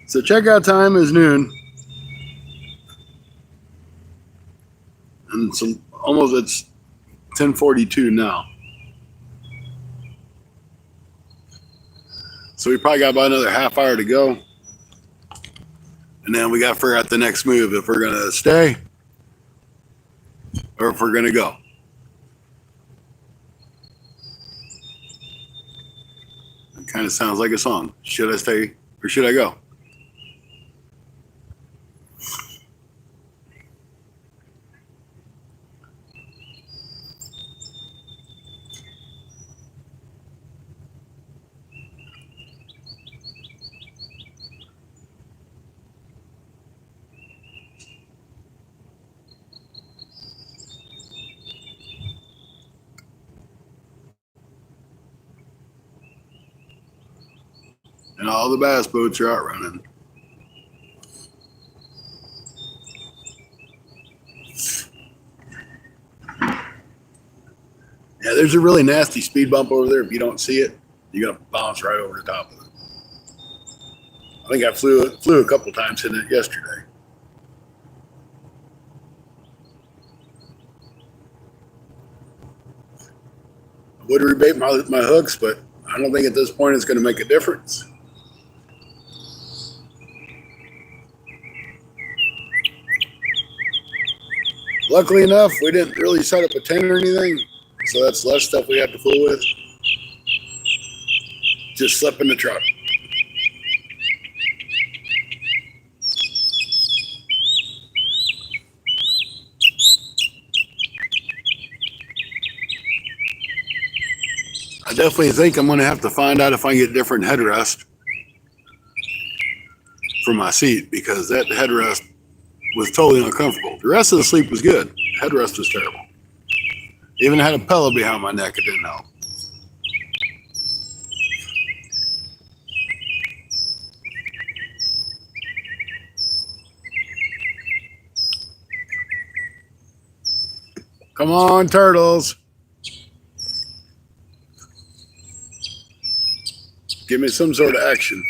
So checkout time is noon. And some almost it's 10:42 now. So we probably got about another half hour to go. And then we got to figure out the next move, if we're going to stay or if we're going to go. It kind of sounds like a song. Should I stay or should I go? And all the bass boats are out running. Yeah, there's a really nasty speed bump over there. If you don't see it, you're going to bounce right over the top of it. I think I flew a couple times in it yesterday. I would rebait my hooks, but I don't think at this point it's going to make a difference. Luckily enough, we didn't really set up a tent or anything, so that's less stuff we have to fool with. Just slip in the truck. I definitely think I'm going to have to find out if I can get different headrest for my seat, because that headrest was totally uncomfortable. The rest of the sleep was good. The headrest was terrible. Even had a pillow behind my neck. It didn't help. Come on, turtles. Give me some sort of action.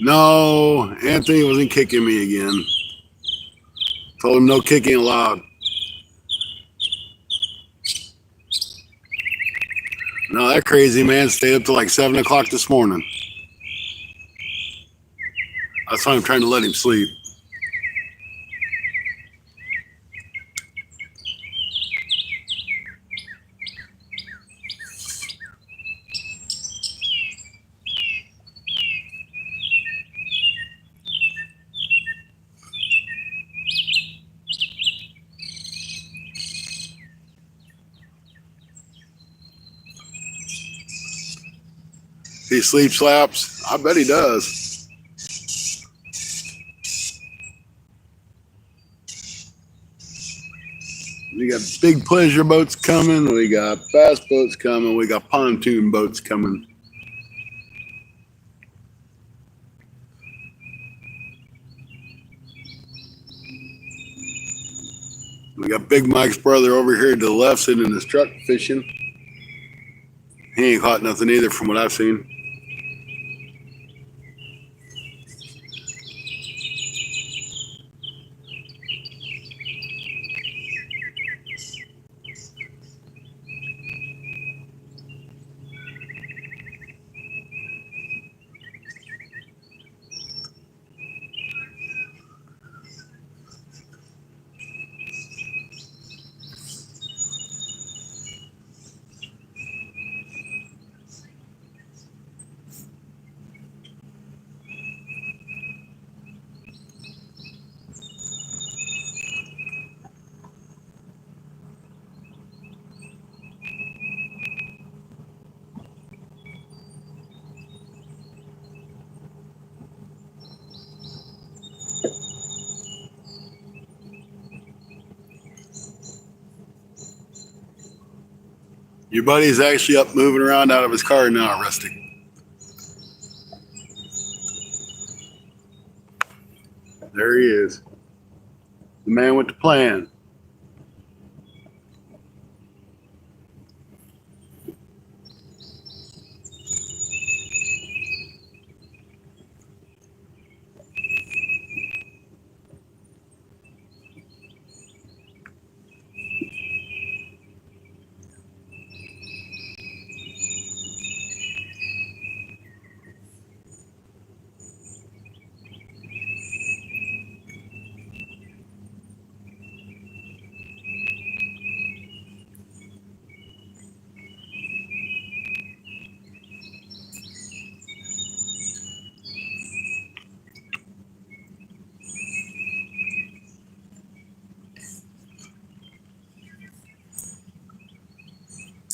No, Anthony wasn't kicking me again. Told him no kicking allowed. No, that crazy man stayed up till like 7 o'clock this morning. That's why I'm trying to let him sleep. He sleep slaps. I bet he does. We got big pleasure boats coming. We got bass boats coming. We got pontoon boats coming. We got Big Mike's brother over here to the left sitting in his truck fishing. He ain't caught nothing either from what I've seen. Your buddy's actually up moving around out of his car now, resting. There he is. The man with the plan.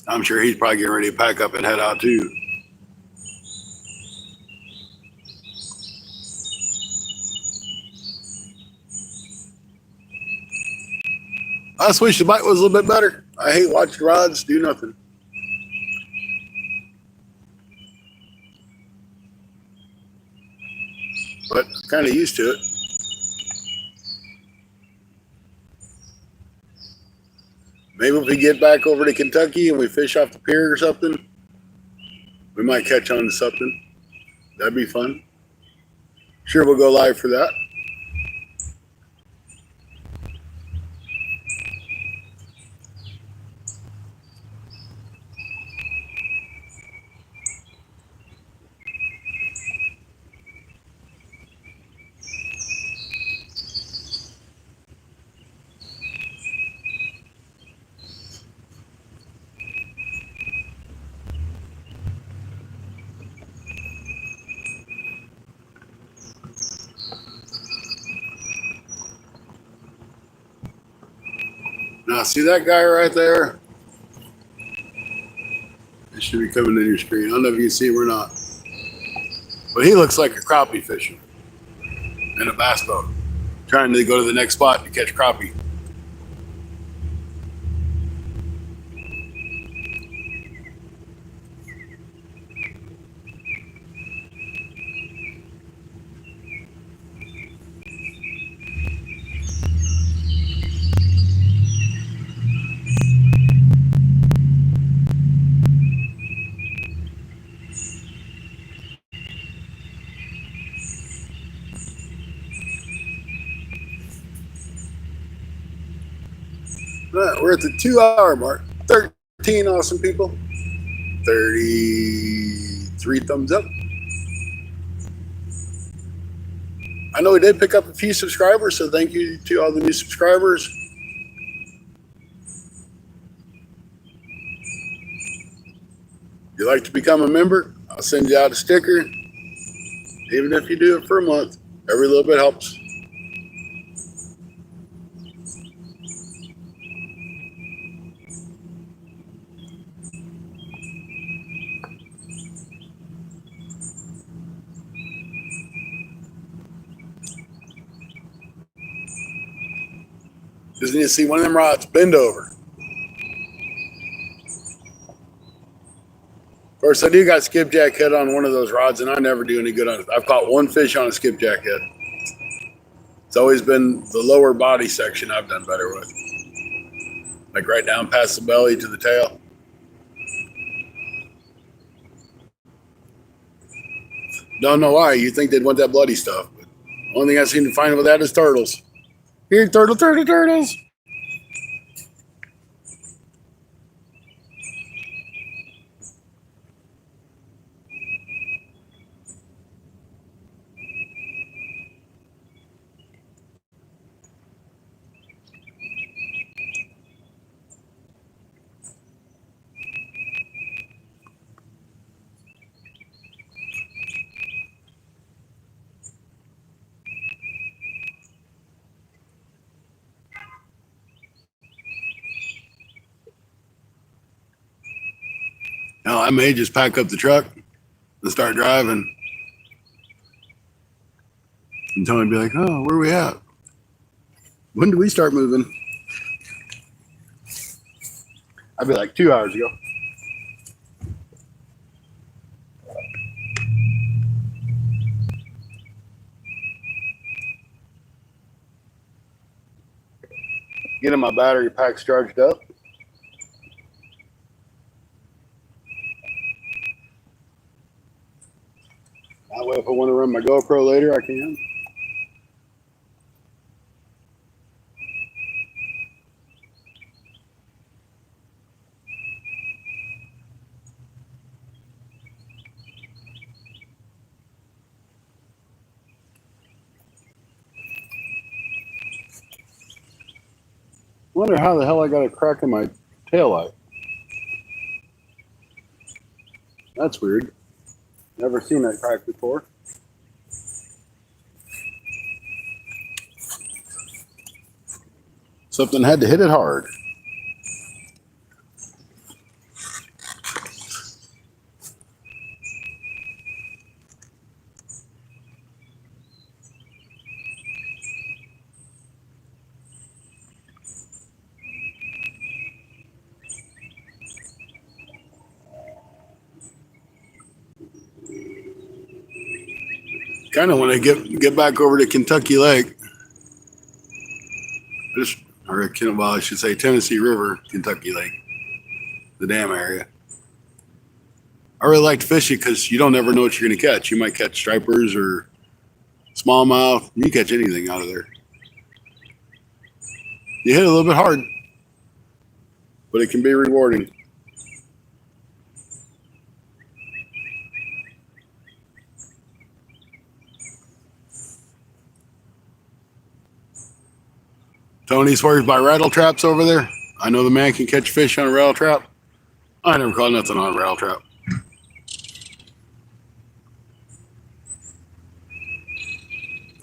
I'm sure he's probably getting ready to pack up and head out too. I just wish the bite was a little bit better. I hate watching rods do nothing. But kind of used to it. Maybe if we get back over to Kentucky and we fish off the pier or something, we might catch on to something. That'd be fun. Sure, we'll go live for that. Now, see that guy right there? It should be coming in your screen. I don't know if you can see him or not. But he looks like a crappie fishing in a bass boat, trying to go to the next spot to catch crappie. All right, we're at the 2-hour mark. 13 awesome people. 33 thumbs up. I know we did pick up a few subscribers, so thank you to all the new subscribers. If you'd like to become a member, I'll send you out a sticker. Even if you do it for a month, every little bit helps. Just need to see one of them rods bend over. Of course, I do got skipjack head on one of those rods, and I never do any good on it. I've caught one fish on a skipjack head. It's always been the lower body section I've done better with. Like right down past the belly to the tail. Don't know why. You think they'd want that bloody stuff. But the only thing I seem to find with that is turtles. Here, turtles. Now, I may just pack up the truck and start driving. And Tony would be like, oh, where are we at? When do we start moving? I'd be like 2 hours ago. Getting my battery packs charged up. That way, if I want to run my GoPro later, I can. Wonder how the hell I got a crack in my taillight. That's weird. Never seen that crack before. Something had to hit it hard. Kind of want to get back over to Kentucky Lake. Well, I should say Tennessee River, Kentucky Lake, the dam area. I really like to fish it because you don't ever know what you're going to catch. You might catch stripers or smallmouth. You can catch anything out of there. You hit it a little bit hard, but it can be rewarding. Tony swears by rattle traps over there. I know the man can catch fish on a rattle trap. I never caught nothing on a rattle trap.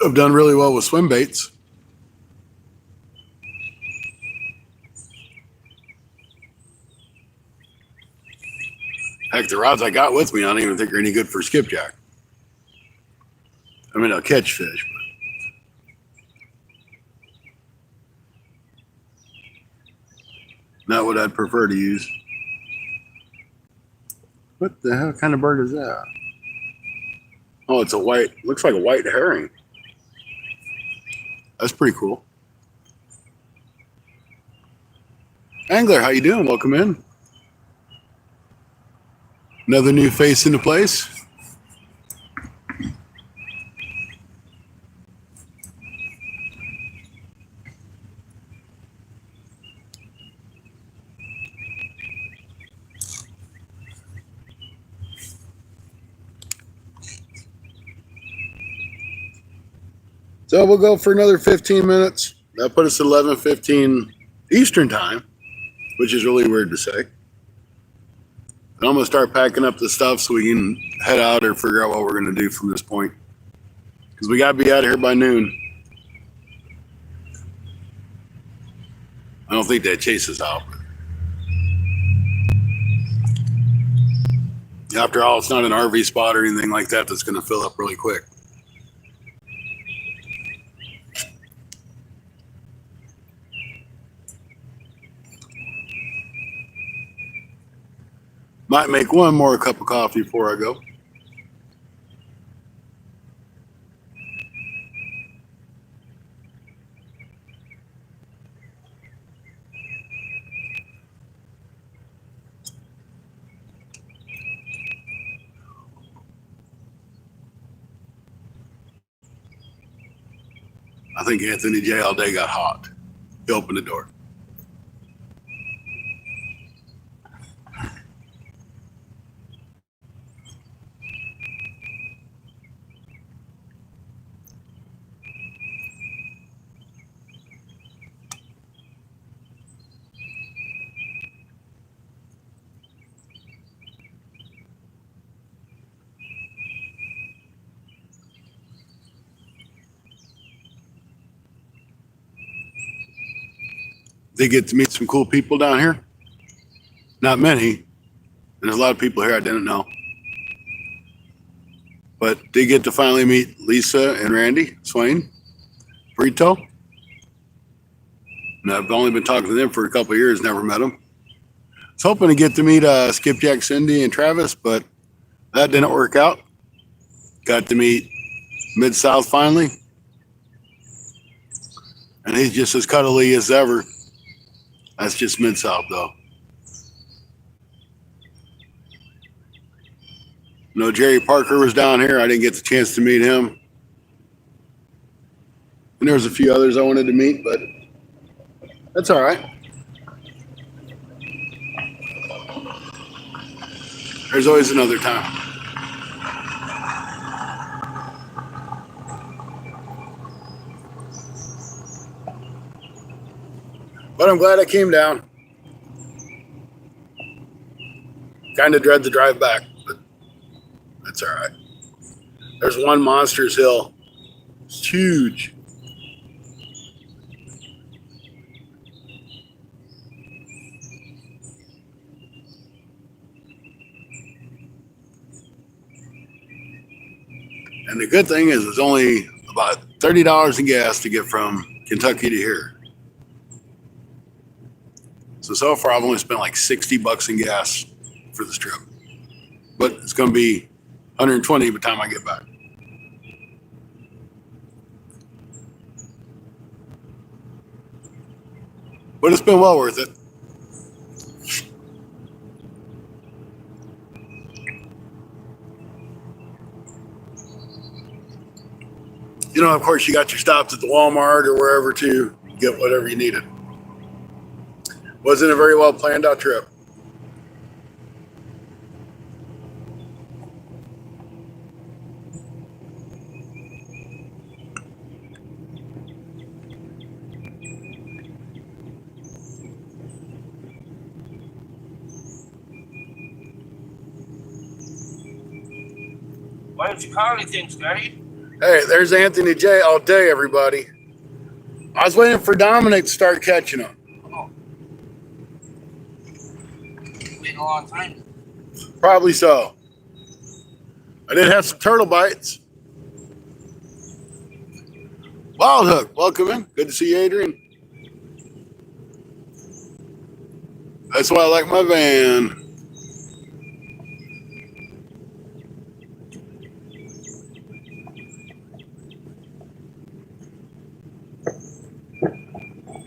I've done really well with swim baits. Heck, the rods I got with me, I don't even think are any good for skipjack. I mean, I'll catch fish. Not what I'd prefer to use. What the hell kind of bird is that? Oh, it's a white, looks like a white herring. That's pretty cool. Angler, how you doing? Welcome in. Another new face in the place. So we'll go for another 15 minutes. That put us at 11:15 Eastern time, which is really weird to say. And I'm going to start packing up the stuff so we can head out or figure out what we're going to do from this point. Because we got to be out of here by noon. I don't think that chases out. After all, it's not an RV spot or anything like that that's going to fill up really quick. Might make one more cup of coffee before I go. I think Anthony J all day got hot. He opened the door. They get to meet some cool people down here. Not many. There's a lot of people here I didn't know. But they get to finally meet Lisa and Randy Swain, Brito. And I've only been talking to them for a couple of years, never met them. I was hoping to get to meet Skipjack, Cindy, and Travis, but that didn't work out. Got to meet Mid-South finally. And he's just as cuddly as ever. That's just Mid-South, though. No, Jerry Parker was down here. I didn't get the chance to meet him. And there was a few others I wanted to meet, but that's all right. There's always another time. But I'm glad I came down. Kind of dread the drive back, but that's all right. There's one Monsters Hill. It's huge. And the good thing is it's only about $30 in gas to get from Kentucky to here. So far I've only spent like $60 in gas for this trip. But it's going to be 120 by the time I get back. But it's been well worth it. You know, of course, you got your stops at the Walmart or wherever to get whatever you needed. Wasn't a very well planned out trip. Why don't you call anything, Scotty? Hey, there's Anthony J all day, everybody. I was waiting for Dominic to start catching them. Oh. Waiting a long time. Probably so. I did have some turtle bites. Wild Hook, welcome in. Good to see you, Adrian. That's why I like my van.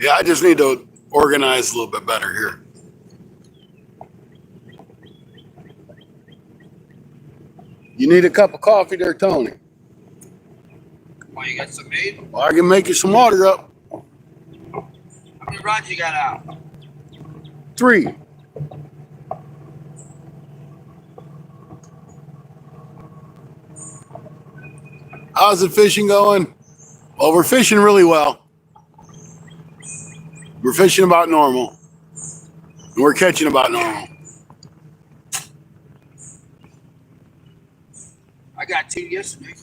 Yeah, I just need to organize a little bit better here. You need a cup of coffee there, Tony? Oh, you got some made? Well, I can make you some water up. How many rods you got out? 3. How's the fishing going? Well, we're fishing really well. We're fishing about normal. And we're catching about normal. I got 2 yesterday.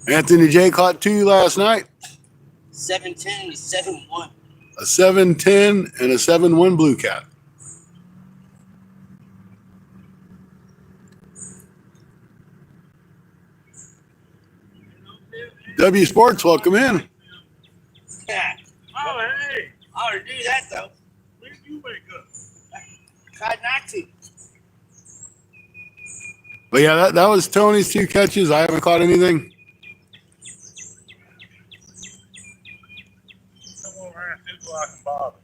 Anthony J caught 2 last night. 710 and a 7-1. A 7-10 and a 7-1 blue cat. W Sports, welcome in. Yeah. Oh, hey, I ought to do that, though. when did you wake up? Tried not to. But yeah, that was Tony's 2 catches. I haven't caught anything. Come over here and see who I can bother.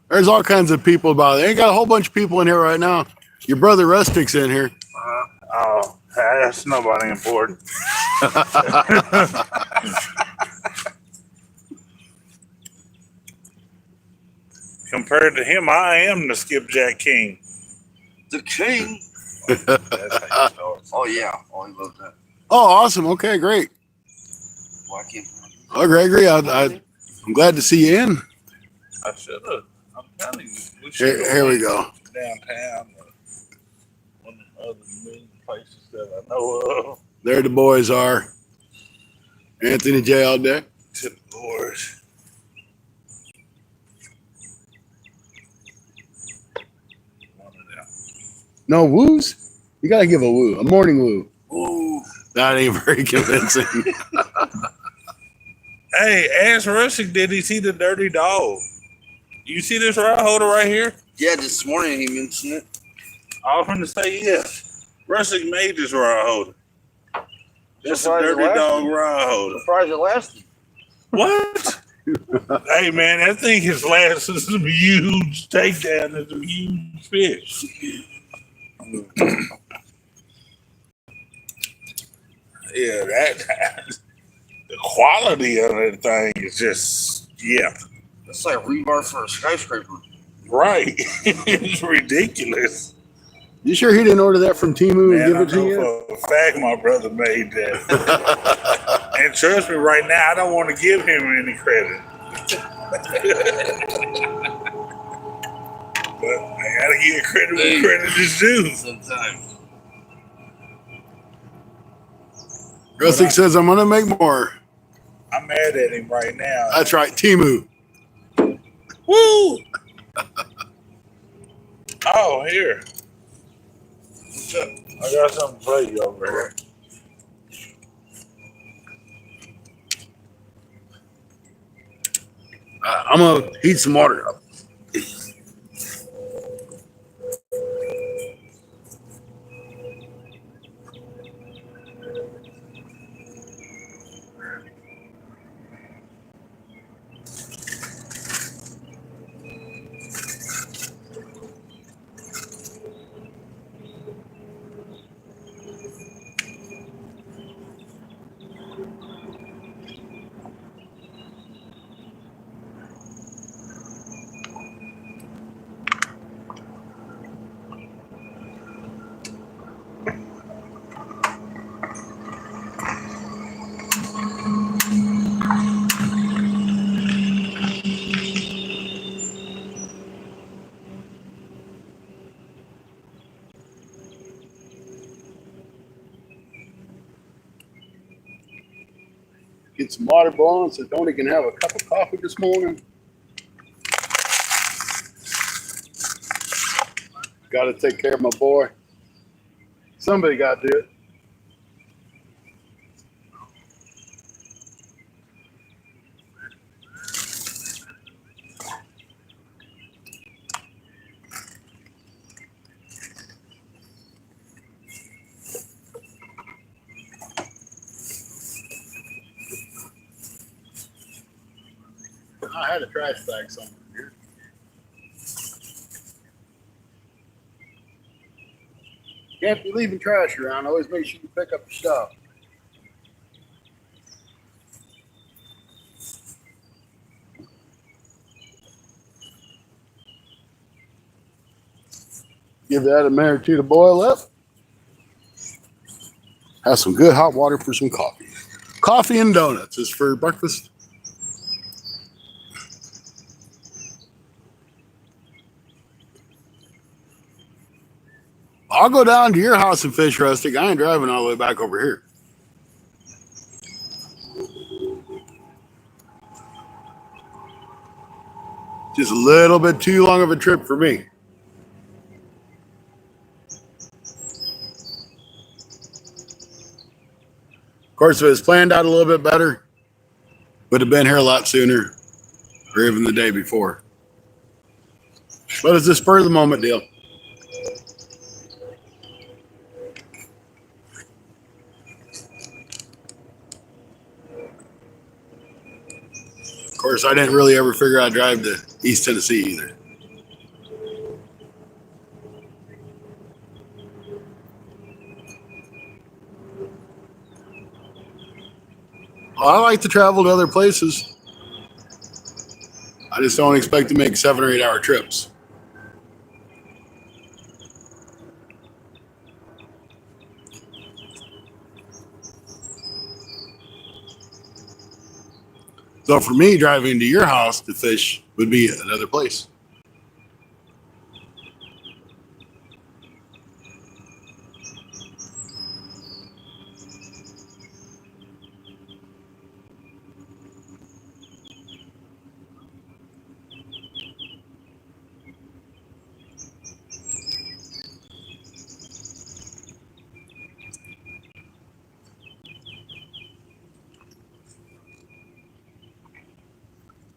There's all kinds of people about it. Ain't got a whole bunch of people in here right now. Your brother Rustic's in here. Oh, that's nobody important. Compared to him, I am the skipjack king. The king? That's how you start. Oh, yeah. Oh, he loves that. Oh, awesome. Okay, great. Why can't Oh, Gregory, I'm glad to see you in. I should have. I'm telling you. We should Here we go. downtown. One of the other main places that I know of. There the boys are. Anthony J all day. To the boys. One of them. No woos? You gotta give a woo, a morning woo. Ooh. That ain't very convincing. Hey, ask Russick, did he see the dirty dog? You see this rod holder right here? Yeah, this morning he mentioned it. I was going to say yes. Russick made this rod holder. That's a Surprised it dirty lasted. dog rod holder. Surprised it lasted. What? Hey, man, that thing has lasted some huge takedown and some huge fish. Yeah, that the quality of that thing is just, yeah, That's like rebar for a skyscraper. right. It's ridiculous. You sure he didn't order that from Temu Man, and I give it to know you? for a fact my brother made that. And trust me, right now, I don't want to give him any credit. But I gotta give credit where credit is due. Sometimes. Rustick says I'm gonna make more. I'm mad at him right now. That's right, Temu. Woo! Oh, here. What's up? I got something to play you over here. I'm gonna heat some water up. Get some water blowing so Tony can have a cup of coffee this morning. Got to take care of my boy. Somebody got to do it. I had a trash bag somewhere here. Can't be leaving trash around. Always make sure you pick up your stuff. Give that a minute or two to boil up. Have some good hot water for some coffee. Coffee and donuts is for breakfast. I'll go down to your house and fish, Rustic. I ain't driving all the way back over here. Just a little bit too long of a trip for me. Of course, if it was planned out a little bit better, would have been here a lot sooner, or even the day before. But it's a spur of the moment deal. Of course, I didn't really ever figure I'd drive to East Tennessee either. Well, I like to travel to other places. I just don't expect to make 7 or 8 hour trips. So for me, driving to your house to fish would be another place.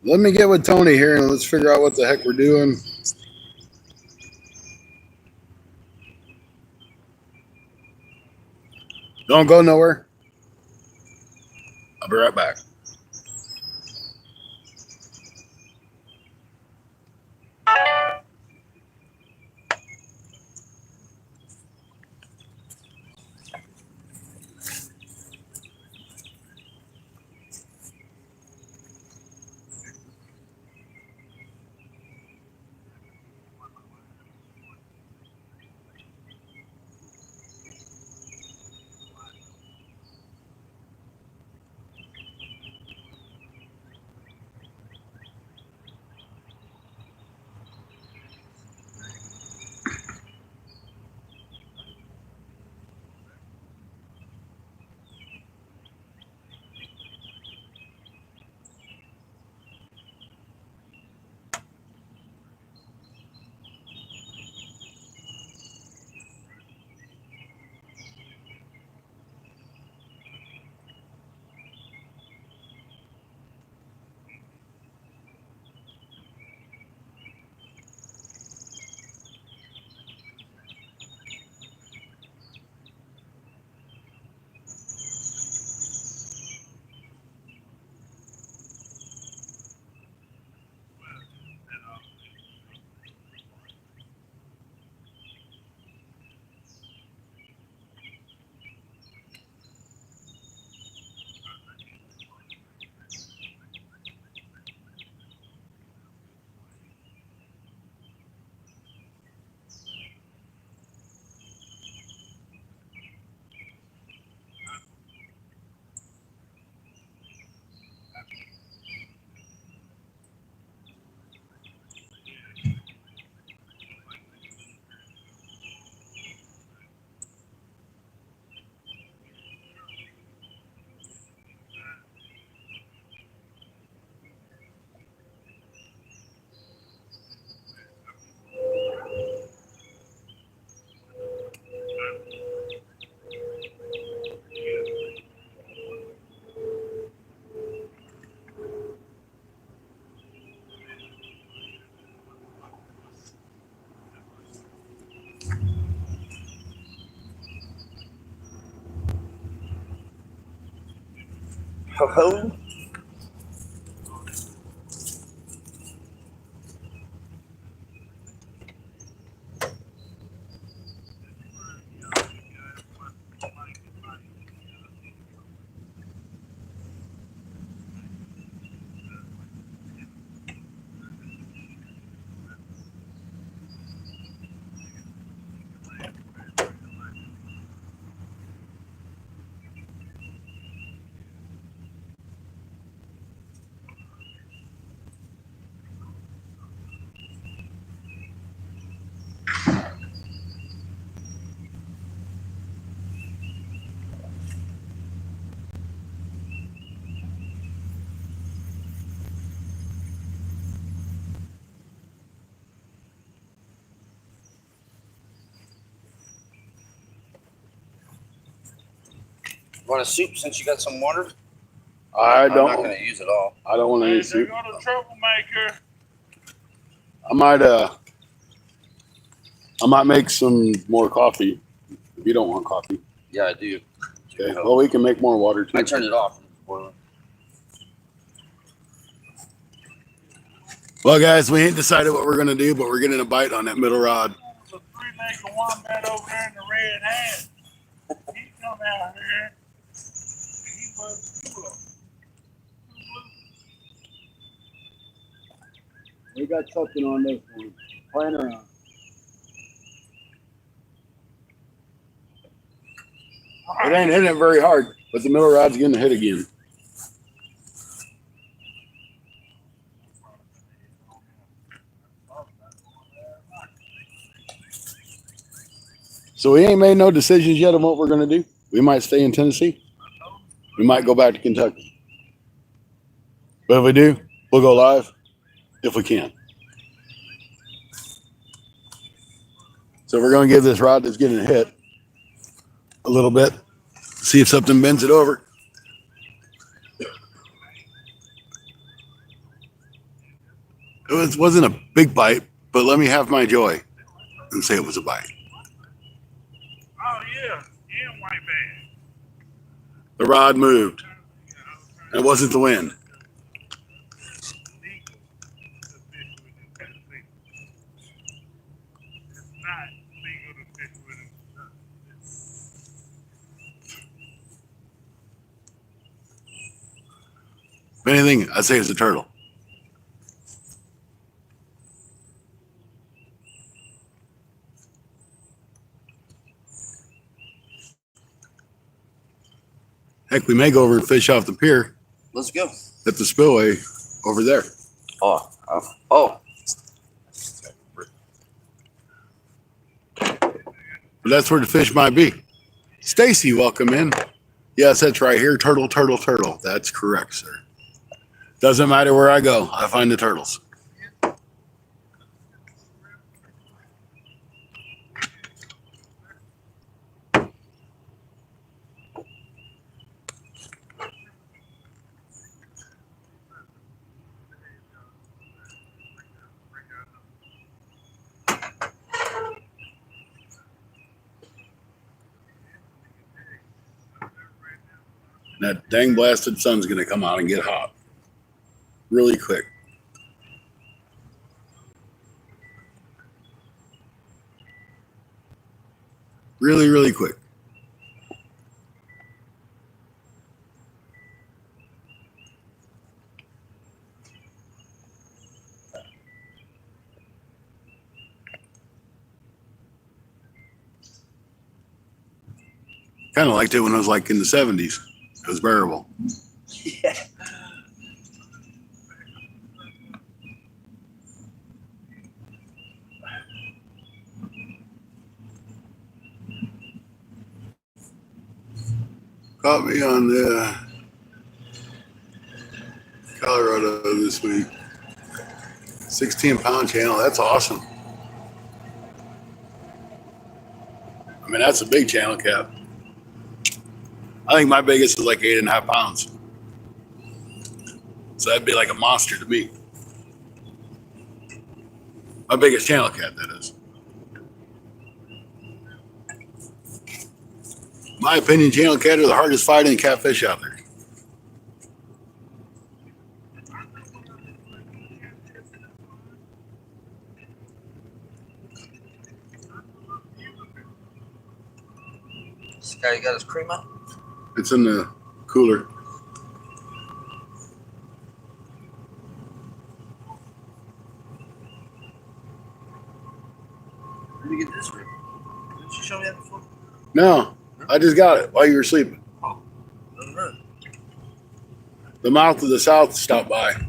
Let me get with Tony here and let's figure out what the heck we're doing. Don't go nowhere. I'll be right back. Ho ho. Want a soup since you got some water? I I'm not don't. gonna use it all. I don't want any Hey, there soup. go the troublemaker. I might make some more coffee. If you don't want coffee, Yeah, I do. okay. Well, we can make more water too. I turned it off. Well, Well, guys, we ain't decided what we're gonna do, but we're getting a bite on that middle rod. The three-legged wombat over there in the red hat. He come out here. He was cool. We got something on this one. Playing around. It ain't hitting it very hard, but the middle rod's getting hit again. So we ain't made no decisions yet on what we're gonna do. We might stay in Tennessee. We might go back to Kentucky. But if we do, we'll go live if we can. So we're gonna give this rod that's getting hit a little bit, see if something bends it over. It wasn't a big bite, but let me have my joy and say it was a bite. Oh, yeah. And white man. The rod moved. It wasn't the wind. Legal to fish with in Tennessee. It's not legal to fish with in Kentucky. If anything, I'd say it's a turtle. Heck, we may go over and fish off the pier let's go. at the spillway over there. Oh. But that's where the fish might be. Stacy, welcome in. Yes, that's right here. Turtle, turtle, turtle. That's correct, sir. Doesn't matter where I go, I find the turtles. That dang blasted sun's going to come out and get hot really quick. Really, really quick. Kind of liked it when it was like in the 70s. It was bearable. Yeah. Caught me on the Colorado this week. 16-pound channel. That's awesome. I mean, that's a big channel cap. I think my biggest is like 8.5 pounds. So that'd be like a monster to me. My biggest channel cat, that is. My opinion, channel cat are the hardest fighting catfish out there. This guy got his cream out? It's in the cooler. Where did you get this from? Didn't you show me that before? No, I just got it while you were sleeping. Doesn't hurt. The mouth of the South stopped by. I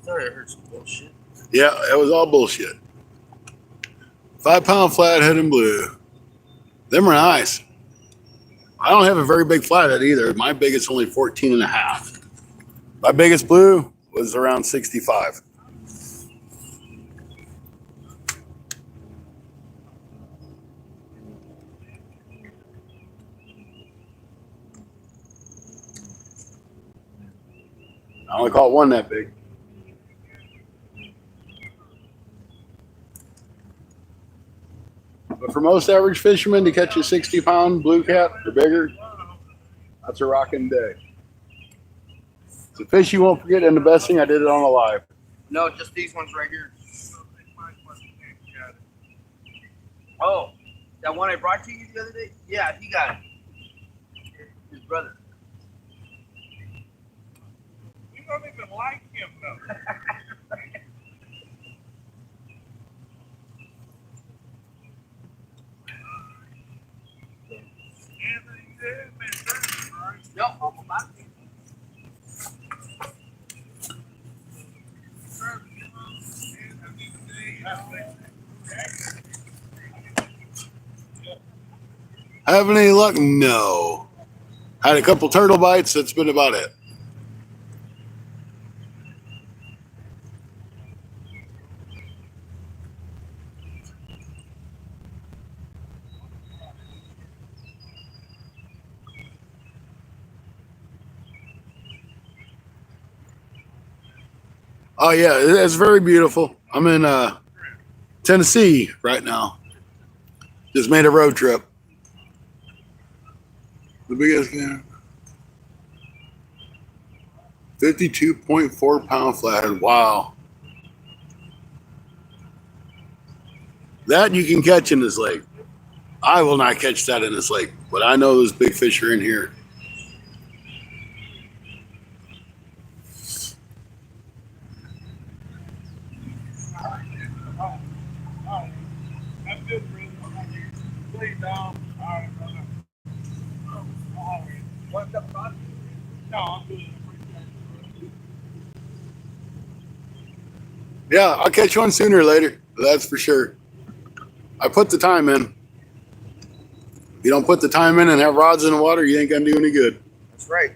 thought I heard some bullshit. Yeah, it was all bullshit. 5 pound flathead and blue. Them are nice. I don't have a very big flathead either. My biggest only 14 and a half. My biggest blue was around 65. I only caught one that big. But for most average fishermen to catch a 60-pound blue cat or bigger, that's a rocking day. It's a fish you won't forget, and the best thing, I did it on a live. No, just these ones right here. Oh, that one I brought to you the other day? Yeah, he got it. His brother. You don't even like him, though. Anthony said, man, that's right. No, I'm not. Having any luck? No. Had a couple turtle bites. That's been about it. Oh yeah, it's very beautiful. I'm in Tennessee right now. Just made a road trip. The biggest, yeah. 52.4 pound flathead. Wow. That you can catch in this lake. I will not catch that in this lake, but I know those big fish are in here. That's good, brother. Please don't. All right, brother. All right. What's up, bud? No, I'm good. Yeah, I'll catch one sooner or later. That's for sure. I put the time in. If you don't put the time in and have rods in the water, you ain't gonna do any good. That's right.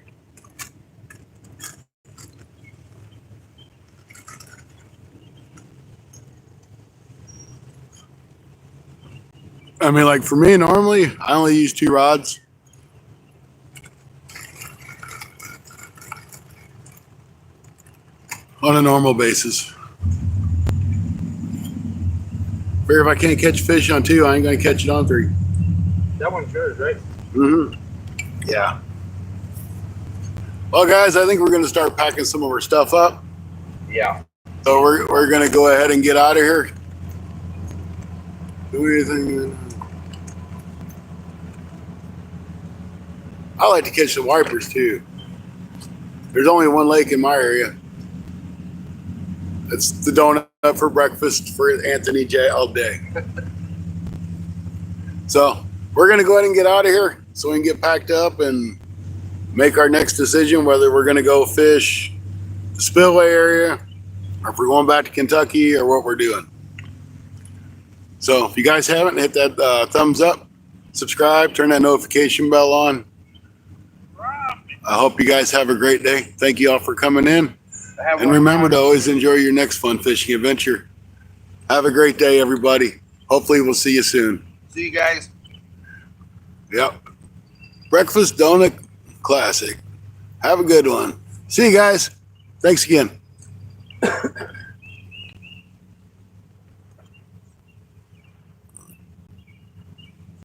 I mean, like for me, normally I only use 2 rods. On a normal basis. Figure if I can't catch fish on 2, I ain't gonna catch it on 3. That one's good, right? Mm-hmm. Yeah. Well, guys, I think we're gonna start packing some of our stuff up. Yeah. So we're gonna go ahead and get out of here. Do anything. I like to catch the wipers too. There's only one lake in my area. It's the donut for breakfast for Anthony J all day. So we're gonna go ahead and get out of here so we can get packed up and make our next decision whether we're gonna go fish the spillway area or if we're going back to Kentucky or what we're doing. So if you guys haven't, hit that thumbs up, subscribe, turn that notification bell on. I hope you guys have a great day. Thank you all for coming in. And remember to always enjoy your next fun fishing adventure. Have a great day, everybody. Hopefully we'll see you soon. See you guys. Yep. Breakfast Donut Classic. Have a good one. See you guys. Thanks again.